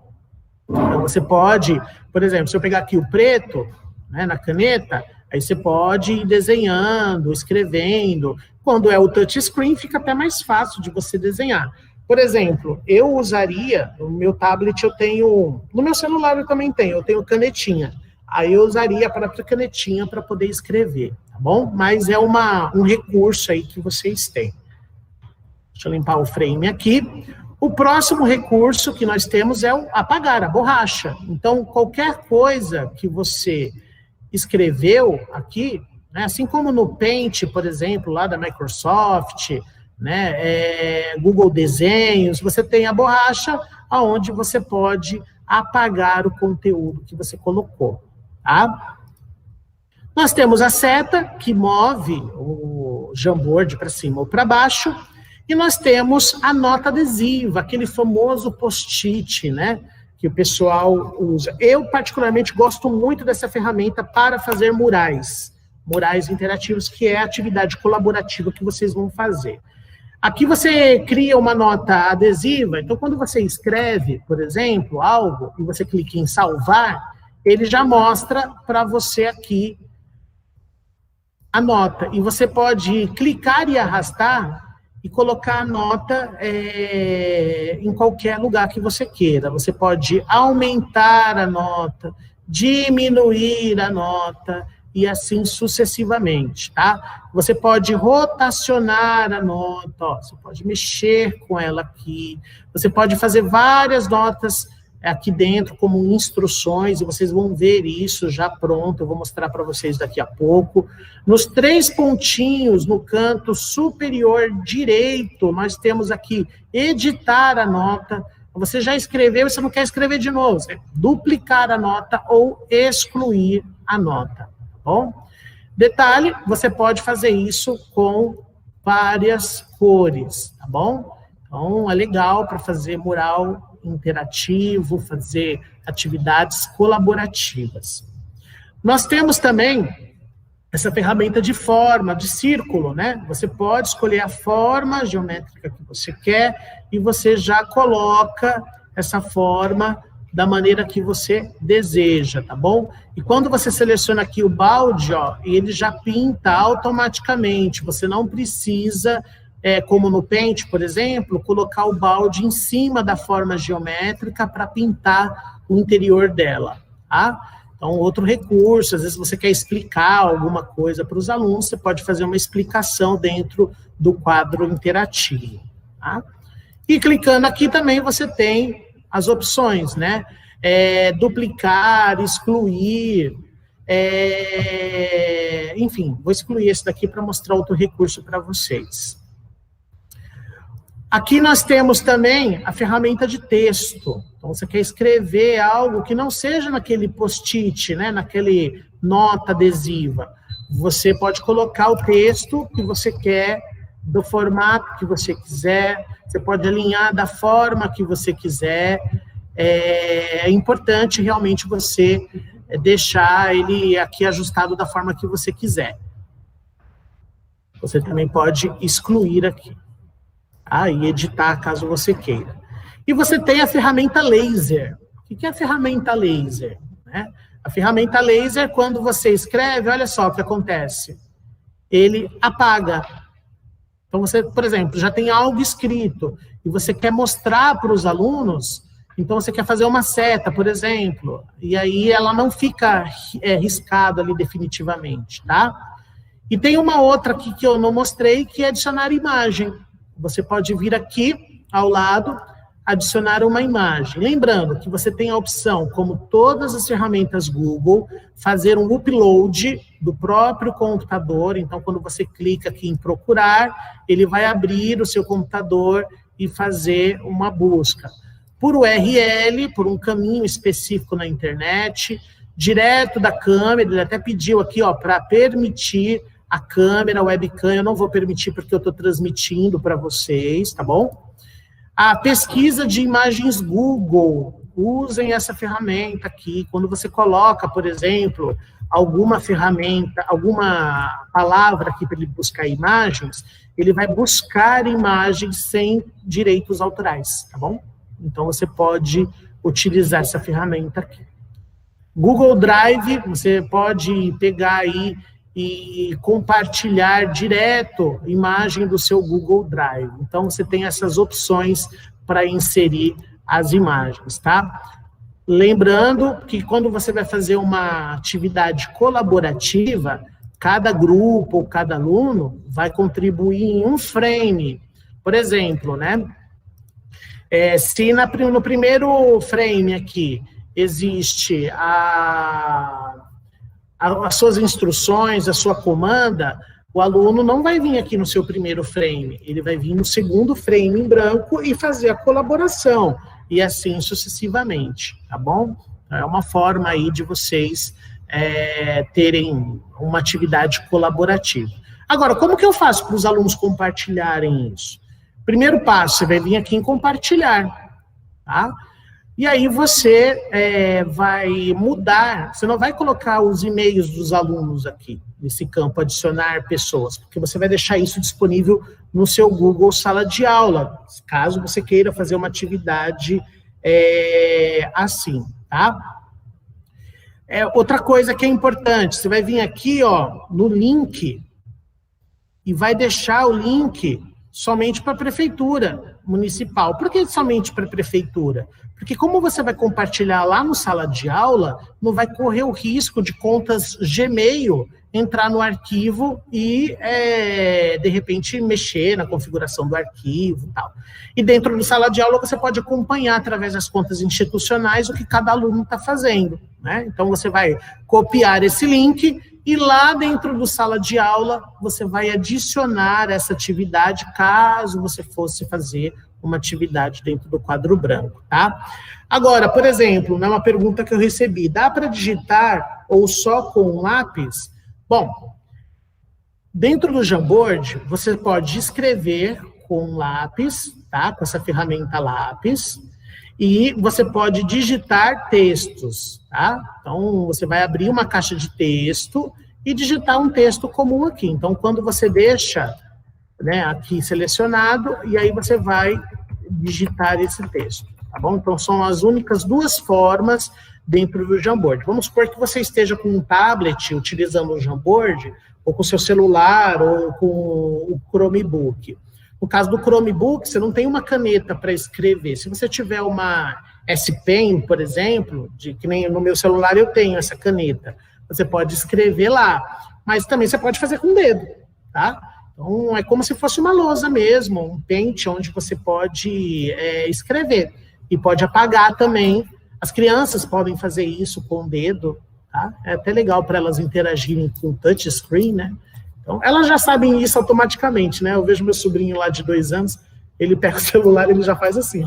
Então, você pode, por exemplo, se eu pegar aqui o preto, né, na caneta, aí você pode ir desenhando, escrevendo. Quando é o touchscreen, fica até mais fácil de você desenhar. Por exemplo, eu usaria, no meu tablet eu tenho, no meu celular eu também tenho, eu tenho canetinha. Aí eu usaria a própria canetinha para poder escrever, tá bom? Mas é um recurso aí que vocês têm. Deixa eu limpar o frame aqui. O próximo recurso que nós temos é o apagar, a borracha. Então, qualquer coisa que você escreveu aqui, né, assim como no Paint, por exemplo, lá da Microsoft, né, Google Desenhos, você tem a borracha onde você pode apagar o conteúdo que você colocou. Tá? Nós temos a seta, que move o Jamboard para cima ou para baixo, e nós temos a nota adesiva, aquele famoso post-it, né, que o pessoal usa. Eu, particularmente, gosto muito dessa ferramenta para fazer murais interativos, que é a atividade colaborativa que vocês vão fazer. Aqui você cria uma nota adesiva, então quando você escreve, por exemplo, algo, e você clica em salvar, ele já mostra para você aqui a nota. E você pode clicar e arrastar e colocar a nota em qualquer lugar que você queira. Você pode aumentar a nota, diminuir a nota, e assim sucessivamente, tá? Você pode rotacionar a nota, ó, você pode mexer com ela aqui, você pode fazer várias notas aqui dentro como instruções, e vocês vão ver isso já pronto, eu vou mostrar para vocês daqui a pouco. Nos 3 pontinhos, no canto superior direito, nós temos aqui editar a nota. Você já escreveu e você não quer escrever de novo, você duplicar a nota ou excluir a nota. Bom, detalhe, você pode fazer isso com várias cores, tá bom? Então, é legal para fazer mural interativo, fazer atividades colaborativas. Nós temos também essa ferramenta de forma, de círculo, né? Você pode escolher a forma geométrica que você quer e você já coloca essa forma da maneira que você deseja, tá bom? E quando você seleciona aqui o balde, ó, ele já pinta automaticamente, você não precisa, como no Paint, por exemplo, colocar o balde em cima da forma geométrica para pintar o interior dela, tá? Então, outro recurso, às vezes você quer explicar alguma coisa para os alunos, você pode fazer uma explicação dentro do quadro interativo, tá? E clicando aqui também você tem as opções, né? Duplicar, excluir, enfim, vou excluir esse daqui para mostrar outro recurso para vocês. Aqui nós temos também a ferramenta de texto. Então, você quer escrever algo que não seja naquele post-it, né, naquele nota adesiva. Você pode colocar o texto que você quer, do formato que você quiser, você pode alinhar da forma que você quiser. É importante realmente você deixar ele aqui ajustado da forma que você quiser. Você também pode excluir aqui. E editar, caso você queira. E você tem a ferramenta laser. O que é a ferramenta laser? A ferramenta laser, quando você escreve, olha só o que acontece. Ele apaga. Então, você, por exemplo, já tem algo escrito e você quer mostrar para os alunos, então você quer fazer uma seta, por exemplo, e aí ela não fica riscada ali definitivamente, tá? E tem uma outra aqui que eu não mostrei, que é adicionar imagem. Você pode vir aqui ao lado, adicionar uma imagem. Lembrando que você tem a opção, como todas as ferramentas Google, fazer um upload do próprio computador. Então, quando você clica aqui em procurar, ele vai abrir o seu computador e fazer uma busca. Por URL, por um caminho específico na internet, direto da câmera, ele até pediu aqui, ó, para permitir a câmera, a webcam, eu não vou permitir porque eu estou transmitindo para vocês, tá bom? A pesquisa de imagens Google, usem essa ferramenta aqui. Quando você coloca, por exemplo, alguma ferramenta, alguma palavra aqui para ele buscar imagens, ele vai buscar imagens sem direitos autorais, tá bom? Então você pode utilizar essa ferramenta aqui. Google Drive, você pode pegar aí e compartilhar direto imagem do seu Google Drive. Então, você tem essas opções para inserir as imagens, tá? Lembrando que quando você vai fazer uma atividade colaborativa, cada grupo ou cada aluno vai contribuir em um frame. Por exemplo, né? Se no primeiro frame aqui existe as suas instruções, a sua comanda, o aluno não vai vir aqui no seu primeiro frame, ele vai vir no segundo frame em branco e fazer a colaboração, e assim sucessivamente, tá bom? É uma forma aí de vocês terem uma atividade colaborativa. Agora, como que eu faço para os alunos compartilharem isso? Primeiro passo, você vai vir aqui em compartilhar, tá? E aí você vai mudar, você não vai colocar os e-mails dos alunos aqui, nesse campo, adicionar pessoas, porque você vai deixar isso disponível no seu Google Sala de Aula, caso você queira fazer uma atividade assim, tá? Outra coisa que é importante, você vai vir aqui, ó, no link, e vai deixar o link somente para a prefeitura municipal. Por que somente para a prefeitura? Porque como você vai compartilhar lá no sala de aula, não vai correr o risco de contas Gmail entrar no arquivo e, de repente, mexer na configuração do arquivo e tal. E dentro do sala de aula você pode acompanhar, através das contas institucionais, o que cada aluno está fazendo, né? Então, você vai copiar esse link e lá dentro do sala de aula você vai adicionar essa atividade, caso você fosse fazer uma atividade dentro do quadro branco, tá? Agora, por exemplo, né, uma pergunta que eu recebi, dá para digitar ou só com lápis? Bom, dentro do Jamboard, você pode escrever com lápis, tá? Com essa ferramenta lápis, e você pode digitar textos, tá? Então, você vai abrir uma caixa de texto e digitar um texto comum aqui. Então, quando você deixa, né, aqui selecionado, e aí você vai digitar esse texto. tá bom? Então, são as únicas duas formas dentro do Jamboard. Vamos supor que você esteja com um tablet utilizando o Jamboard, ou com o seu celular, ou com o Chromebook. No caso do Chromebook, você não tem uma caneta para escrever. Se você tiver uma S-Pen, por exemplo, que nem no meu celular eu tenho essa caneta, você pode escrever lá, mas também você pode fazer com o dedo, tá? Então, é como se fosse uma lousa mesmo, um pente onde você pode escrever e pode apagar também. As crianças podem fazer isso com o dedo, tá? É até legal para elas interagirem com o touchscreen, né? Então, elas já sabem isso automaticamente, né? Eu vejo meu sobrinho lá de 2 anos, ele pega o celular e ele já faz assim,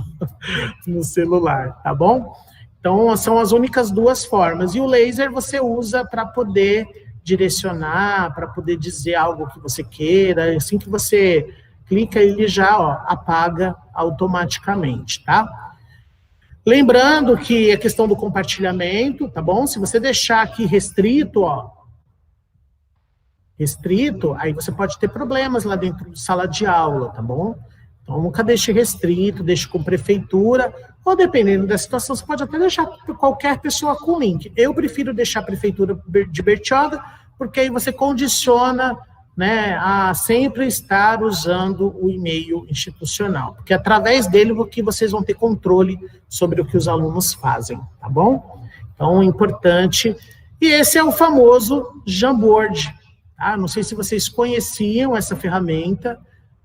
no celular, tá bom? Então, são as únicas duas formas. E o laser você usa para poder direcionar, para poder dizer algo que você queira. Assim que você clica, ele já apaga automaticamente, tá? Lembrando que a questão do compartilhamento, tá bom? Se você deixar aqui restrito, aí você pode ter problemas lá dentro de sala de aula, tá bom? Então, nunca deixe restrito, deixe com prefeitura, ou dependendo da situação, você pode até deixar qualquer pessoa com link. Eu prefiro deixar a prefeitura de Bertioga, porque aí você condiciona, né, a sempre estar usando o e-mail institucional, porque através dele que vocês vão ter controle sobre o que os alunos fazem, tá bom? Então, é importante. E esse é o famoso Jamboard, tá? Não sei se vocês conheciam essa ferramenta,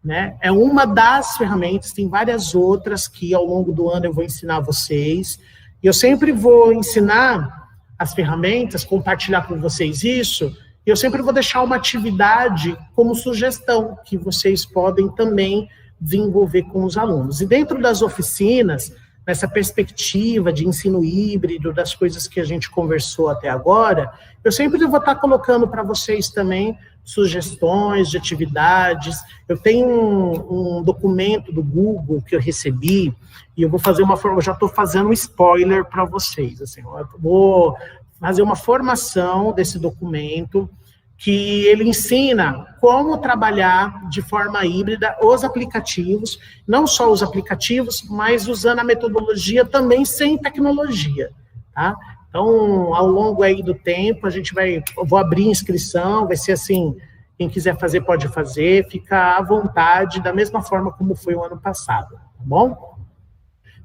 né? É uma das ferramentas, tem várias outras que ao longo do ano eu vou ensinar vocês, e eu sempre vou ensinar as ferramentas, compartilhar com vocês isso, e eu sempre vou deixar uma atividade como sugestão, que vocês podem também desenvolver com os alunos. E dentro das oficinas, nessa perspectiva de ensino híbrido, das coisas que a gente conversou até agora, eu sempre vou estar colocando para vocês também sugestões de atividades. Eu tenho um documento do Google que eu recebi, e eu vou fazer eu já estou fazendo um spoiler para vocês, assim, eu vou fazer uma formação desse documento, que ele ensina como trabalhar de forma híbrida os aplicativos, não só os aplicativos, mas usando a metodologia também sem tecnologia, tá? Então, ao longo aí do tempo, eu vou abrir inscrição, vai ser assim, quem quiser fazer pode fazer, fica à vontade, da mesma forma como foi o ano passado, tá bom?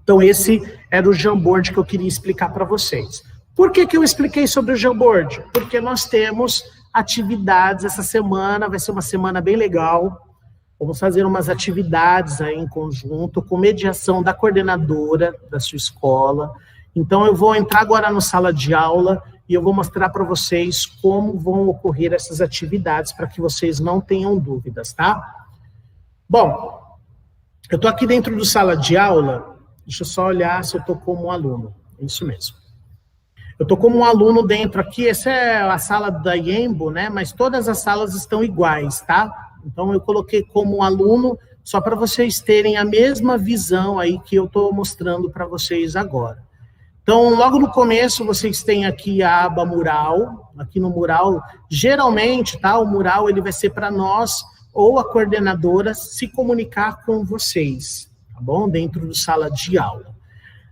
Então, esse era o Jamboard que eu queria explicar para vocês. Por que eu expliquei sobre o Jamboard? Porque nós temos atividades essa semana, vai ser uma semana bem legal. Vamos fazer umas atividades aí em conjunto, com mediação da coordenadora da sua escola. Então, eu vou entrar agora na sala de aula e eu vou mostrar para vocês como vão ocorrer essas atividades, para que vocês não tenham dúvidas, tá? Bom, eu estou aqui dentro do sala de aula, deixa eu só olhar se eu estou como aluno, é isso mesmo. Eu estou como um aluno dentro aqui, essa é a sala da Iembo, né? Mas todas as salas estão iguais, tá? Então, eu coloquei como aluno, só para vocês terem a mesma visão aí que eu estou mostrando para vocês agora. Então, logo no começo, vocês têm aqui a aba mural. Aqui no mural, geralmente, tá? O mural, ele vai ser para nós, ou a coordenadora, se comunicar com vocês, tá bom? Dentro do sala de aula.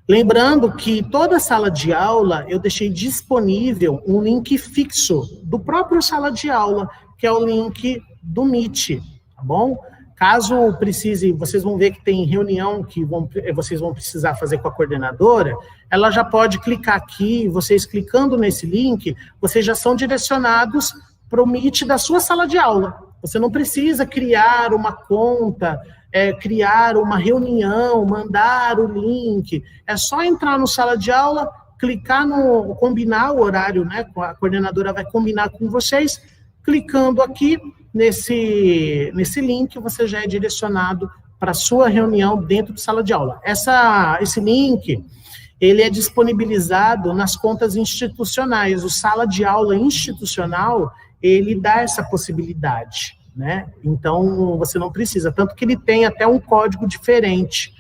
Lembrando que toda sala de aula eu deixei disponível um link fixo do próprio sala de aula, que é o link do Meet, tá bom? Caso precise, vocês vão ver que tem reunião que vocês vão precisar fazer com a coordenadora, ela já pode clicar aqui, vocês clicando nesse link, vocês já são direcionados para o Meet da sua sala de aula. Você não precisa criar uma conta, criar uma reunião, mandar o link. É só entrar no sala de aula, clicar combinar o horário, né? A coordenadora vai combinar com vocês. Clicando aqui nesse link, você já é direcionado para a sua reunião dentro de sala de aula. Esse link, ele é disponibilizado nas contas institucionais. O sala de aula institucional, ele dá essa possibilidade, né? Então, você não precisa, tanto que ele tem até um código diferente,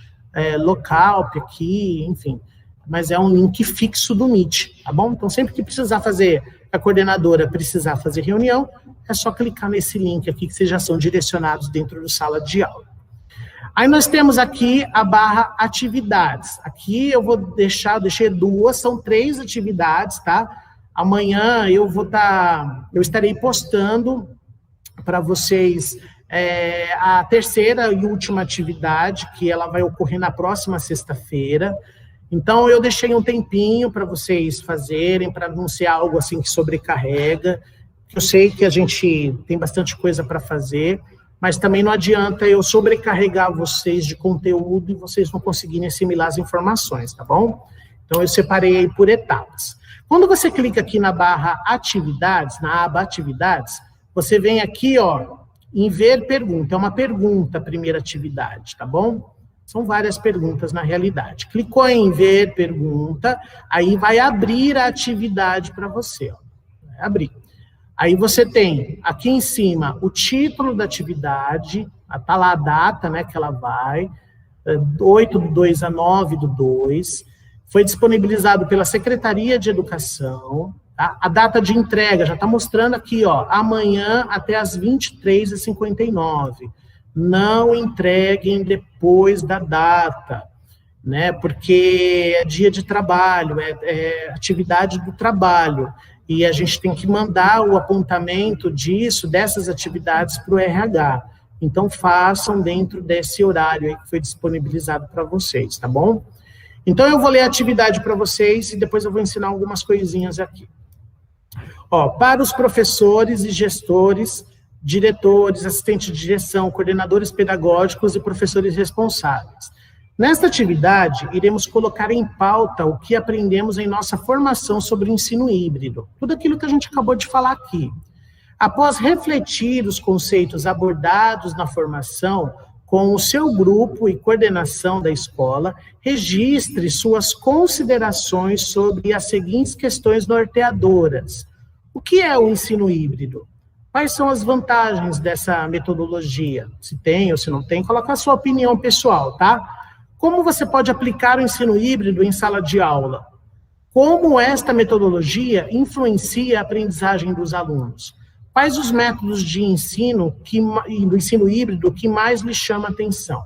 local, aqui, enfim, mas é um link fixo do Meet, tá bom? Então, sempre que precisar fazer, a coordenadora precisar fazer reunião, é só clicar nesse link aqui, que vocês já são direcionados dentro do sala de aula. Aí nós temos aqui a barra atividades. Aqui eu deixei duas, são 3 atividades, tá? Amanhã eu estarei postando para vocês a terceira e última atividade, que ela vai ocorrer na próxima sexta-feira. Então eu deixei um tempinho para vocês fazerem, para não ser algo assim que sobrecarrega. Eu sei que a gente tem bastante coisa para fazer, mas também não adianta eu sobrecarregar vocês de conteúdo e vocês não conseguirem assimilar as informações, tá bom? Então eu separei aí por etapas. Quando você clica aqui na barra atividades, na aba atividades, você vem aqui, ó, em ver pergunta. É uma pergunta a primeira atividade, tá bom? São várias perguntas na realidade. Clicou em ver pergunta, aí vai abrir a atividade para você, ó. Vai abrir. Aí você tem aqui em cima o título da atividade, tá lá a data, né, que ela vai, 8/2 a 9/2, foi disponibilizado pela Secretaria de Educação, tá? A data de entrega já está mostrando aqui, ó, amanhã até às 23h59. Não entreguem depois da data, né, porque é dia de trabalho, é atividade do trabalho. E a gente tem que mandar o apontamento dessas atividades para o RH. Então, façam dentro desse horário aí que foi disponibilizado para vocês, tá bom? Então, eu vou ler a atividade para vocês e depois eu vou ensinar algumas coisinhas aqui. Ó, para os professores e gestores, diretores, assistentes de direção, coordenadores pedagógicos e professores responsáveis. Nesta atividade, iremos colocar em pauta o que aprendemos em nossa formação sobre o ensino híbrido, tudo aquilo que a gente acabou de falar aqui. Após refletir os conceitos abordados na formação, com o seu grupo e coordenação da escola, registre suas considerações sobre as seguintes questões norteadoras. O que é o ensino híbrido? Quais são as vantagens dessa metodologia? Se tem ou se não tem, coloca a sua opinião pessoal, tá? Como você pode aplicar o ensino híbrido em sala de aula? Como esta metodologia influencia a aprendizagem dos alunos? Quais os métodos de ensino do ensino híbrido que mais lhe chama a atenção?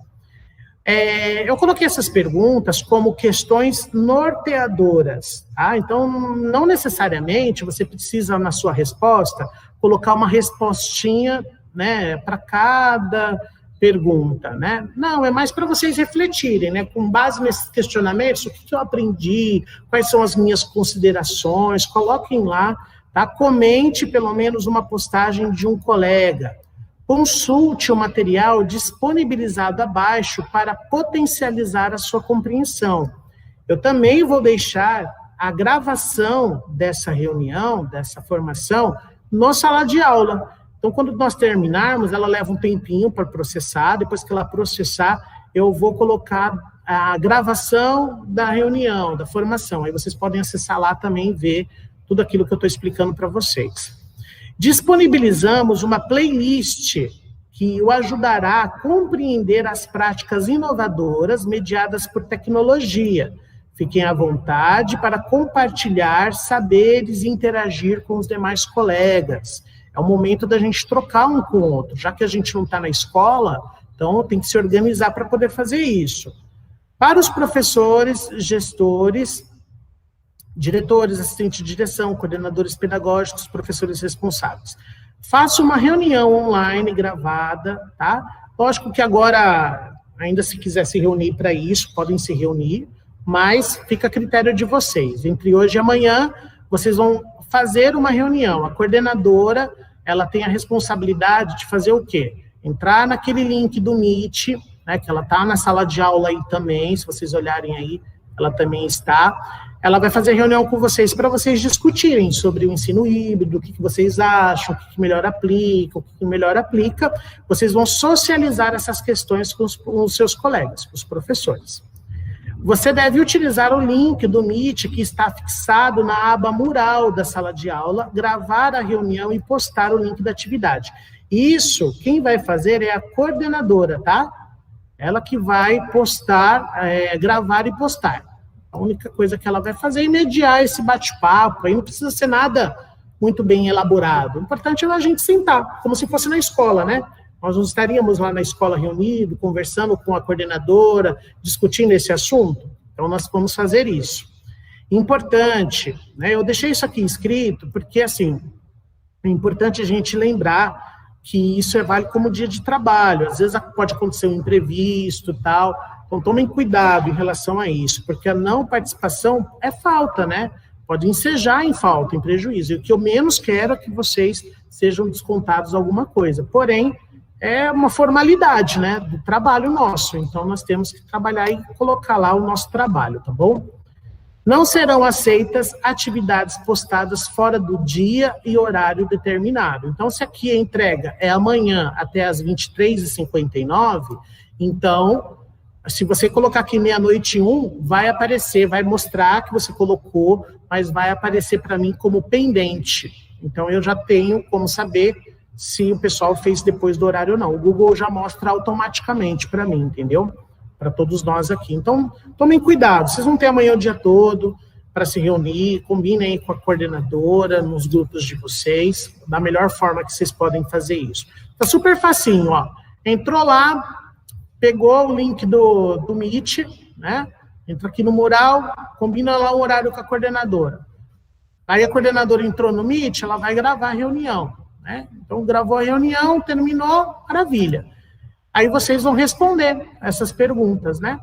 Eu coloquei essas perguntas como questões norteadoras, tá? Então, não necessariamente você precisa, na sua resposta, colocar uma respostinha, né, para cada pergunta, né? Não, é mais para vocês refletirem, né? Com base nesses questionamentos, o que eu aprendi, quais são as minhas considerações, coloquem lá, tá? Comente pelo menos uma postagem de um colega. Consulte o material disponibilizado abaixo para potencializar a sua compreensão. Eu também vou deixar a gravação dessa reunião, dessa formação, na sala de aula. Então, quando nós terminarmos, ela leva um tempinho para processar, depois que ela processar, eu vou colocar a gravação da reunião, da formação. Aí vocês podem acessar lá também e ver tudo aquilo que eu estou explicando para vocês. Disponibilizamos uma playlist que o ajudará a compreender as práticas inovadoras mediadas por tecnologia. Fiquem à vontade para compartilhar saberes e interagir com os demais colegas. É o momento da gente trocar um com o outro. Já que a gente não está na escola, então tem que se organizar para poder fazer isso. Para os professores, gestores, diretores, assistentes de direção, coordenadores pedagógicos, professores responsáveis. Faça uma reunião online gravada, tá? Lógico que agora, ainda se quiser se reunir para isso, podem se reunir, mas fica a critério de vocês. Entre hoje e amanhã, vocês vão fazer uma reunião. A coordenadora, ela tem a responsabilidade de fazer o quê? Entrar naquele link do Meet, né, que ela está na sala de aula aí também, se vocês olharem aí, ela também está. Ela vai fazer reunião com vocês para vocês discutirem sobre o ensino híbrido, o que vocês acham, o que melhor aplica, o que melhor aplica. Vocês vão socializar essas questões com os seus colegas, com os professores. Você deve utilizar o link do Meet que está fixado na aba mural da sala de aula, gravar a reunião e postar o link da atividade. Isso, quem vai fazer é a coordenadora, tá? Ela que vai postar, gravar e postar. A única coisa que ela vai fazer é mediar esse bate-papo, aí não precisa ser nada muito bem elaborado. O importante é a gente sentar, como se fosse na escola, né? Nós não estaríamos lá na escola reunidos, conversando com a coordenadora, discutindo esse assunto? Então, nós vamos fazer isso. Importante, né? Eu deixei isso aqui escrito, porque, assim, é importante a gente lembrar que isso vale como dia de trabalho. Às vezes pode acontecer um imprevisto e tal. Então, tomem cuidado em relação a isso, porque a não participação é falta, né? Pode ensejar em falta, em prejuízo. E o que eu menos quero é que vocês sejam descontados alguma coisa. Porém, é uma formalidade, né, do trabalho nosso. Então, nós temos que trabalhar e colocar lá o nosso trabalho, tá bom? Não serão aceitas atividades postadas fora do dia e horário determinado. Então, se aqui a entrega é amanhã até as 23h59, então, se você colocar aqui 00:01, vai aparecer, vai mostrar que você colocou, mas vai aparecer para mim como pendente. Então, eu já tenho como saber se o pessoal fez depois do horário ou não. O Google já mostra automaticamente para mim, entendeu? Para todos nós aqui. Então, tomem cuidado, vocês vão ter amanhã o dia todo para se reunir, combinem aí com a coordenadora, nos grupos de vocês, da melhor forma que vocês podem fazer isso. Tá super facinho, ó. Entrou lá, pegou o link do Meet, né? Entra aqui no mural, combina lá o horário com a coordenadora. Aí a coordenadora entrou no Meet, ela vai gravar a reunião, né? Então, gravou a reunião, terminou, maravilha. Aí vocês vão responder essas perguntas, né?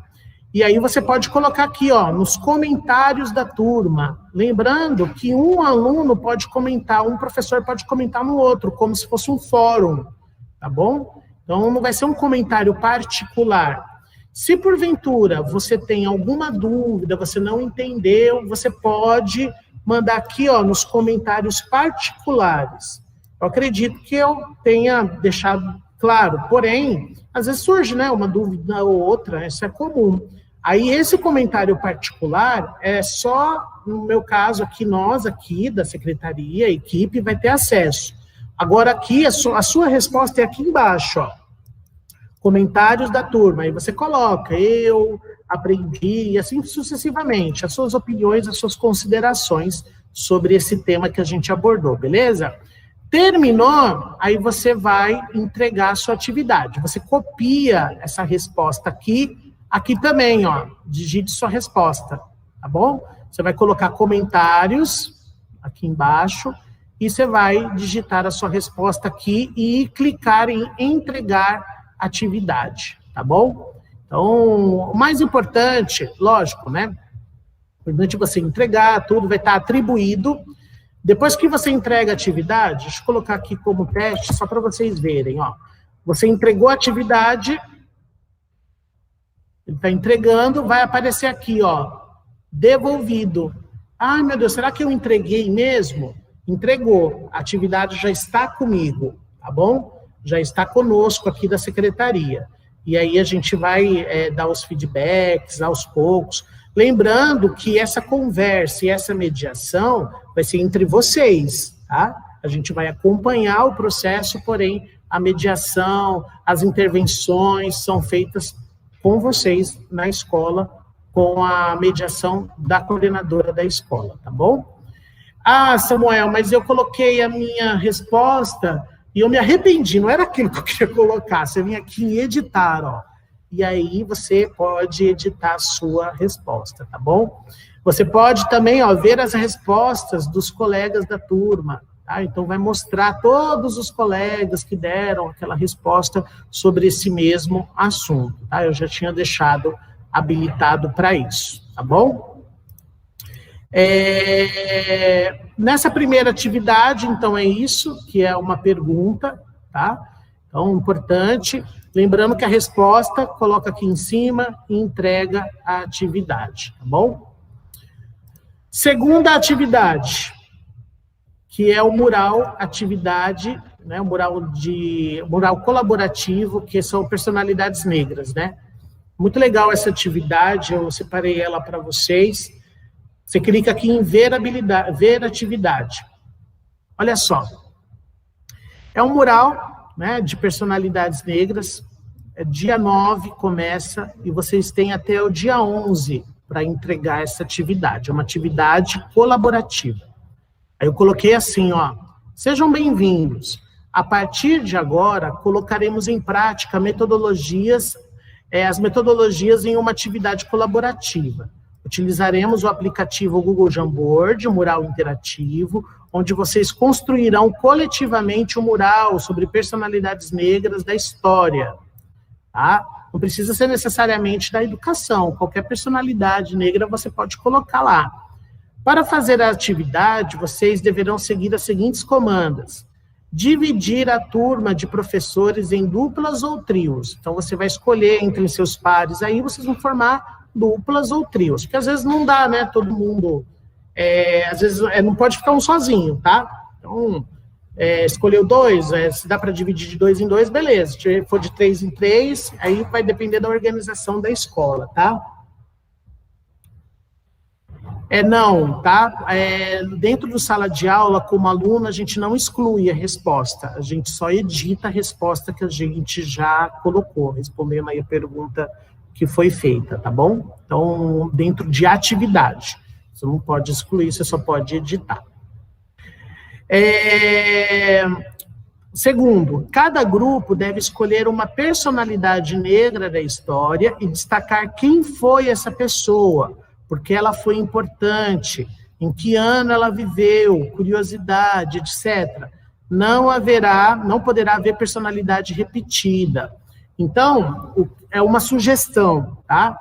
E aí você pode colocar aqui, ó, nos comentários da turma. Lembrando que um aluno pode comentar, um professor pode comentar no outro, como se fosse um fórum, tá bom? Então, não vai ser um comentário particular. Se, porventura, você tem alguma dúvida, você não entendeu, você pode mandar aqui, ó, nos comentários particulares. Eu acredito que eu tenha deixado claro, porém, às vezes surge, né, uma dúvida ou outra, isso é comum. Aí, esse comentário particular é só, no meu caso aqui, nós aqui da secretaria, a equipe, vai ter acesso. Agora, aqui, a sua resposta é aqui embaixo, ó. Comentários da turma, aí você coloca, eu aprendi, e assim sucessivamente, as suas opiniões, as suas considerações sobre esse tema que a gente abordou, beleza? Terminou, aí você vai entregar a sua atividade. Você copia essa resposta aqui também, ó, digite sua resposta, tá bom? Você vai colocar comentários aqui embaixo e você vai digitar a sua resposta aqui e clicar em entregar atividade, tá bom? Então, o mais importante, lógico, né? Importante você entregar, tudo vai estar atribuído. Depois que você entrega a atividade, deixa eu colocar aqui como teste, só para vocês verem, ó. Você entregou a atividade, ele está entregando, vai aparecer aqui, ó, devolvido. Ai, meu Deus, será que eu entreguei mesmo? Entregou, a atividade já está comigo, tá bom? Já está conosco aqui da secretaria. E aí a gente vai dar os feedbacks aos poucos. Lembrando que essa conversa e essa mediação vai ser entre vocês, tá? A gente vai acompanhar o processo, porém, a mediação, as intervenções são feitas com vocês na escola, com a mediação da coordenadora da escola, tá bom? Ah, Samuel, mas eu coloquei a minha resposta e eu me arrependi, não era aquilo que eu queria colocar, você vem aqui em editar, ó. E aí você pode editar a sua resposta, tá bom? Você pode também, ó, ver as respostas dos colegas da turma, tá? Então vai mostrar todos os colegas que deram aquela resposta sobre esse mesmo assunto, tá? Eu já tinha deixado habilitado para isso, tá bom? Nessa primeira atividade, então, é isso, que é uma pergunta, tá? Então, importante. Lembrando que a resposta, coloca aqui em cima e entrega a atividade, tá bom? Segunda atividade, que é o mural atividade, né? O mural colaborativo, que são personalidades negras, né? Muito legal essa atividade, eu separei ela para vocês. Você clica aqui em ver atividade. Olha só. É um mural, né, de personalidades negras. Dia 9 começa e vocês têm até o dia 11 para entregar essa atividade. É uma atividade colaborativa. Aí eu coloquei assim, ó. Sejam bem-vindos. A partir de agora, colocaremos em prática as metodologias em uma atividade colaborativa. Utilizaremos o aplicativo Google Jamboard, o mural interativo, onde vocês construirão coletivamente um mural sobre personalidades negras da história. Tá? Não precisa ser necessariamente da educação, qualquer personalidade negra você pode colocar lá. Para fazer a atividade, vocês deverão seguir as seguintes comandas. Dividir a turma de professores em duplas ou trios. Então, você vai escolher entre seus pares, aí vocês vão formar duplas ou trios, porque às vezes não dá, né, todo mundo, às vezes não pode ficar um sozinho, tá? Então, escolheu 2, se dá para dividir de 2 em 2, beleza. Se for de 3 em 3, aí vai depender da organização da escola, tá? Não, tá? Dentro do sala de aula, como aluno, a gente não exclui a resposta, a gente só edita a resposta que a gente já colocou, respondendo aí a pergunta que foi feita, tá bom? Então, dentro de atividade, você não pode excluir, você só pode editar. Segundo, cada grupo deve escolher uma personalidade negra da história e destacar quem foi essa pessoa, porque ela foi importante, em que ano ela viveu, curiosidade, etc. Não poderá haver personalidade repetida. Então, é uma sugestão, tá?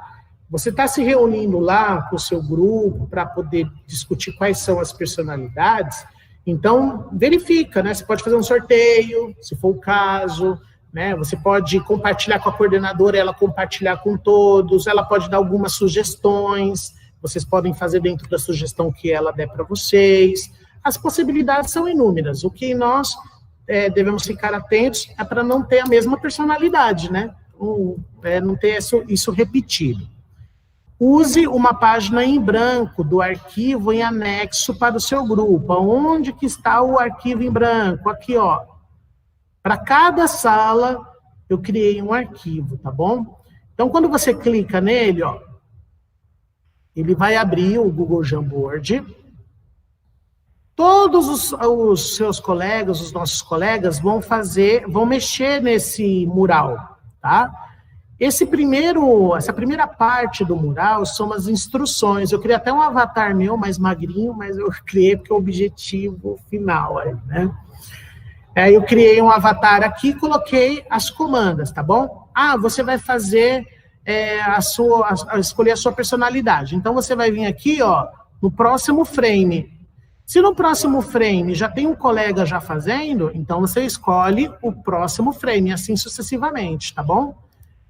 Você está se reunindo lá com o seu grupo para poder discutir quais são as personalidades, então verifica, né? Você pode fazer um sorteio, se for o caso, né? Você pode compartilhar com a coordenadora, ela compartilhar com todos, ela pode dar algumas sugestões, vocês podem fazer dentro da sugestão que ela der para vocês. As possibilidades são inúmeras. O que nós devemos ficar atentos é para não ter a mesma personalidade, né? Não ter isso repetido. Use uma página em branco do arquivo em anexo para o seu grupo. Onde que está o arquivo em branco? Aqui, ó. Para cada sala, eu criei um arquivo, tá bom? Então, quando você clica nele, ó, ele vai abrir o Google Jamboard. Todos os seus colegas, os nossos colegas, vão mexer nesse mural, tá? Essa primeira parte do mural são as instruções. Eu criei até um avatar meu, mais magrinho, mas eu criei porque é o objetivo final aí, né? Eu criei um avatar aqui e coloquei as comandas, tá bom? Você vai fazer escolher a sua personalidade. Então, você vai vir aqui, ó, no próximo frame. Se no próximo frame já tem um colega já fazendo, então você escolhe o próximo frame, assim sucessivamente, tá bom?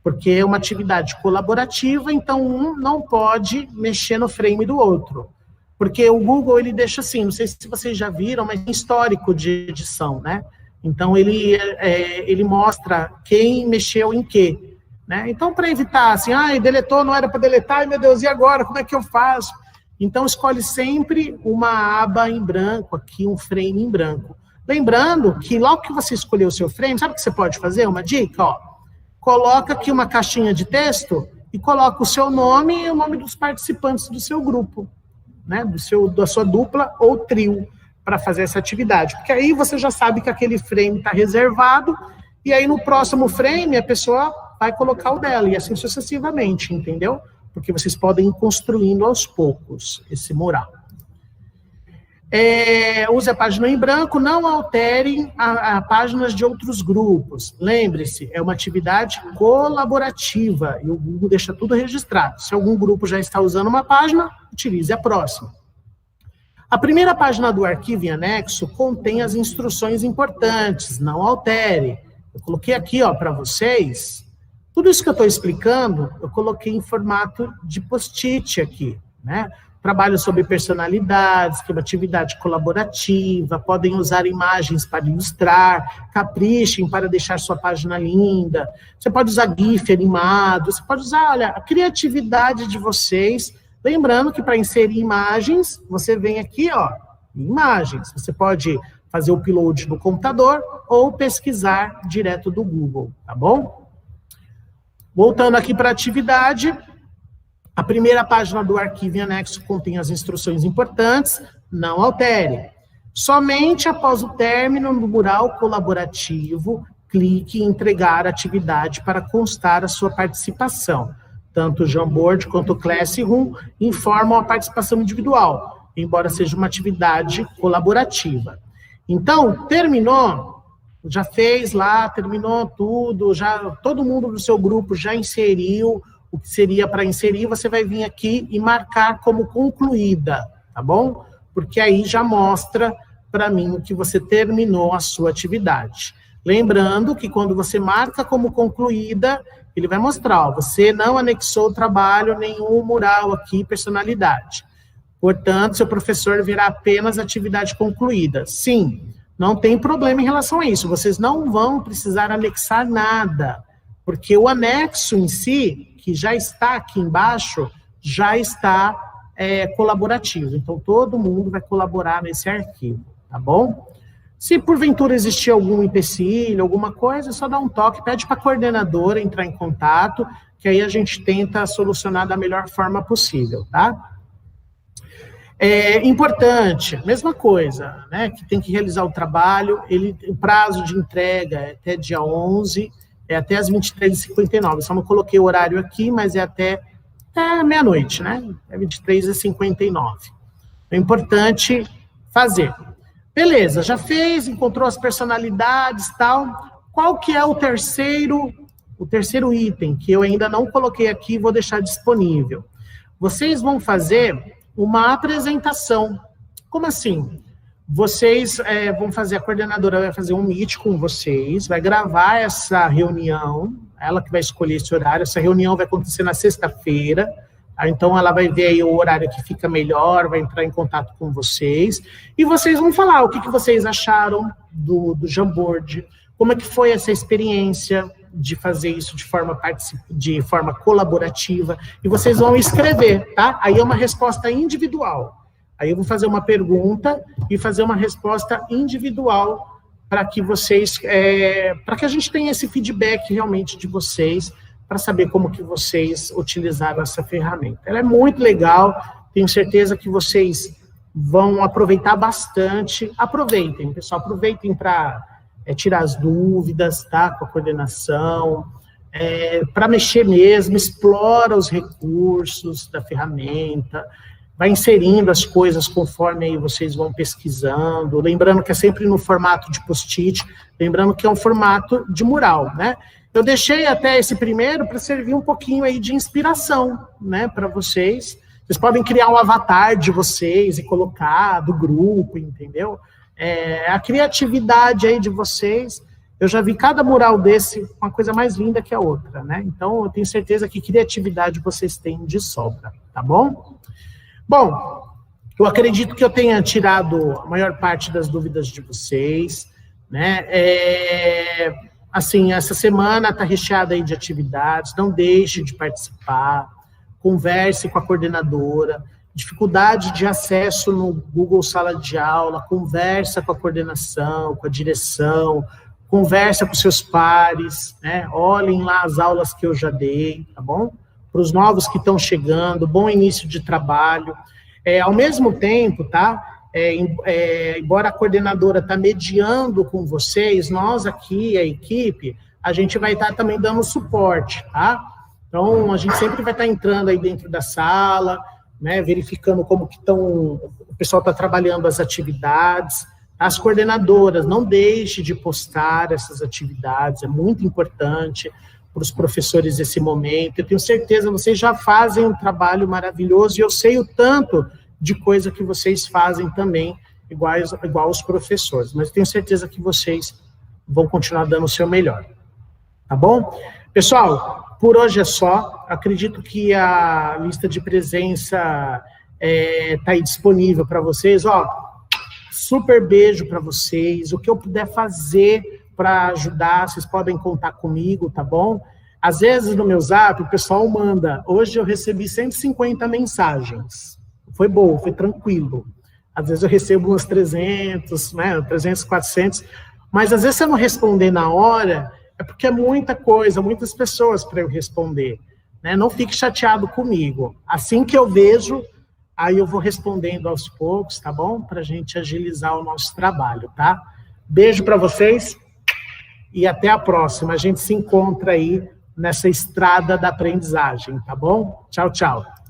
Porque é uma atividade colaborativa, então um não pode mexer no frame do outro. Porque o Google, ele deixa assim, não sei se vocês já viram, mas tem histórico de edição, né? Então, ele mostra quem mexeu em quê. Né? Então, para evitar assim, deletou, não era para deletar, ai meu Deus, e agora, como é que eu faço? Então, escolhe sempre uma aba em branco, aqui um frame em branco. Lembrando que logo que você escolher o seu frame, sabe o que você pode fazer? Uma dica, ó. Coloca aqui uma caixinha de texto e coloca o seu nome e o nome dos participantes do seu grupo, né? Da sua dupla ou trio, para fazer essa atividade. Porque aí você já sabe que aquele frame está reservado, e aí no próximo frame a pessoa vai colocar o dela, e assim sucessivamente, entendeu? Porque vocês podem ir construindo aos poucos esse mural. Use a página em branco, não alterem a páginas de outros grupos. Lembre-se, é uma atividade colaborativa, e o Google deixa tudo registrado. Se algum grupo já está usando uma página, utilize a próxima. A primeira página do arquivo em anexo contém as instruções importantes, não altere. Eu coloquei aqui, ó, para vocês. Tudo isso que eu estou explicando, eu coloquei em formato de post-it aqui, né? Trabalho sobre personalidades, que é uma atividade colaborativa, podem usar imagens para ilustrar, caprichem para deixar sua página linda, você pode usar GIF animado, você pode usar, olha, a criatividade de vocês. Lembrando que para inserir imagens, você vem aqui, ó, imagens. Você pode fazer o upload no computador ou pesquisar direto do Google, tá bom? Voltando aqui para a atividade, a primeira página do arquivo em anexo contém as instruções importantes, não altere. Somente após o término do mural colaborativo, clique em entregar a atividade para constar a sua participação. Tanto o Jamboard quanto o Classroom informam a participação individual, embora seja uma atividade colaborativa. Então, terminou, já fez lá, terminou tudo, já todo mundo do seu grupo já inseriu o que seria para inserir, você vai vir aqui e marcar como concluída, tá bom? Porque aí já mostra para mim que você terminou a sua atividade. Lembrando que quando você marca como concluída, ele vai mostrar, ó, você não anexou o trabalho, nenhum mural aqui, personalidade. Portanto, seu professor verá apenas atividade concluída. Sim, não tem problema em relação a isso, vocês não vão precisar anexar nada, porque o anexo em si, que já está aqui embaixo, já está colaborativo. Então, todo mundo vai colaborar nesse arquivo, tá bom? Se porventura existir algum empecilho, alguma coisa, é só dá um toque, pede para a coordenadora entrar em contato, que aí a gente tenta solucionar da melhor forma possível, tá? Importante, mesma coisa, né? Que tem que realizar o trabalho, o prazo de entrega é até dia 11, é até as 23h59. Só não coloquei o horário aqui, mas é até meia-noite, né? É 23h59. É importante fazer. Beleza, já fez, encontrou as personalidades e tal. Qual que é o terceiro item, que eu ainda não coloquei aqui e vou deixar disponível? Vocês vão fazer uma apresentação. Como assim? Vocês vão fazer, a coordenadora vai fazer um meet com vocês, vai gravar essa reunião, ela que vai escolher esse horário, essa reunião vai acontecer na sexta-feira, então ela vai ver aí o horário que fica melhor, vai entrar em contato com vocês, e vocês vão falar o que vocês acharam do Jamboard, como é que foi essa experiência de fazer isso de forma colaborativa, e vocês vão escrever, tá? Aí é uma resposta individual. Aí eu vou fazer uma pergunta e fazer uma resposta individual para que vocês, para que a gente tenha esse feedback realmente de vocês, para saber como que vocês utilizaram essa ferramenta. Ela é muito legal, tenho certeza que vocês vão aproveitar bastante. Aproveitem, pessoal, aproveitem para tirar as dúvidas, tá, com a coordenação, para mexer mesmo, explora os recursos da ferramenta, vai inserindo as coisas conforme aí vocês vão pesquisando, lembrando que é sempre no formato de post-it, lembrando que é um formato de mural, né? Eu deixei até esse primeiro para servir um pouquinho aí de inspiração, né, para vocês. Vocês podem criar um avatar de vocês e colocar do grupo, entendeu? A criatividade aí de vocês, eu já vi cada mural desse uma coisa mais linda que a outra, né? Então, eu tenho certeza que criatividade vocês têm de sobra, tá bom? Bom, eu acredito que eu tenha tirado a maior parte das dúvidas de vocês, né? Assim, essa semana está recheada aí de atividades, não deixe de participar, converse com a coordenadora, dificuldade de acesso no Google Sala de Aula, conversa com a coordenação, com a direção, conversa com seus pares, né? Olhem lá as aulas que eu já dei, tá bom? Para os novos que estão chegando, bom início de trabalho. Ao mesmo tempo, tá? Embora a coordenadora está mediando com vocês, nós aqui, a equipe, a gente vai estar também dando suporte, tá? Então, a gente sempre vai estar entrando aí dentro da sala, né, verificando como que o pessoal está trabalhando as atividades. As coordenadoras, não deixe de postar essas atividades, é muito importante para os professores esse momento. Eu tenho certeza que vocês já fazem um trabalho maravilhoso, e eu sei o tanto de coisa que vocês fazem também, igual os professores, mas eu tenho certeza que vocês vão continuar dando o seu melhor, tá bom? Pessoal, por hoje é só, acredito que a lista de presença está aí disponível para vocês, ó, super beijo para vocês, o que eu puder fazer para ajudar, vocês podem contar comigo, tá bom? Às vezes no meu zap o pessoal manda, hoje eu recebi 150 mensagens, foi bom, foi tranquilo. Às vezes eu recebo uns 300, né, 300, 400, mas às vezes se eu não responder na hora, é porque é muita coisa, muitas pessoas para eu responder, né? Não fique chateado comigo. Assim que eu vejo aí eu vou respondendo aos poucos, tá bom? Para a gente agilizar o nosso trabalho, tá? Beijo para vocês e até a próxima. A gente se encontra aí nessa estrada da aprendizagem, tá bom? Tchau, tchau.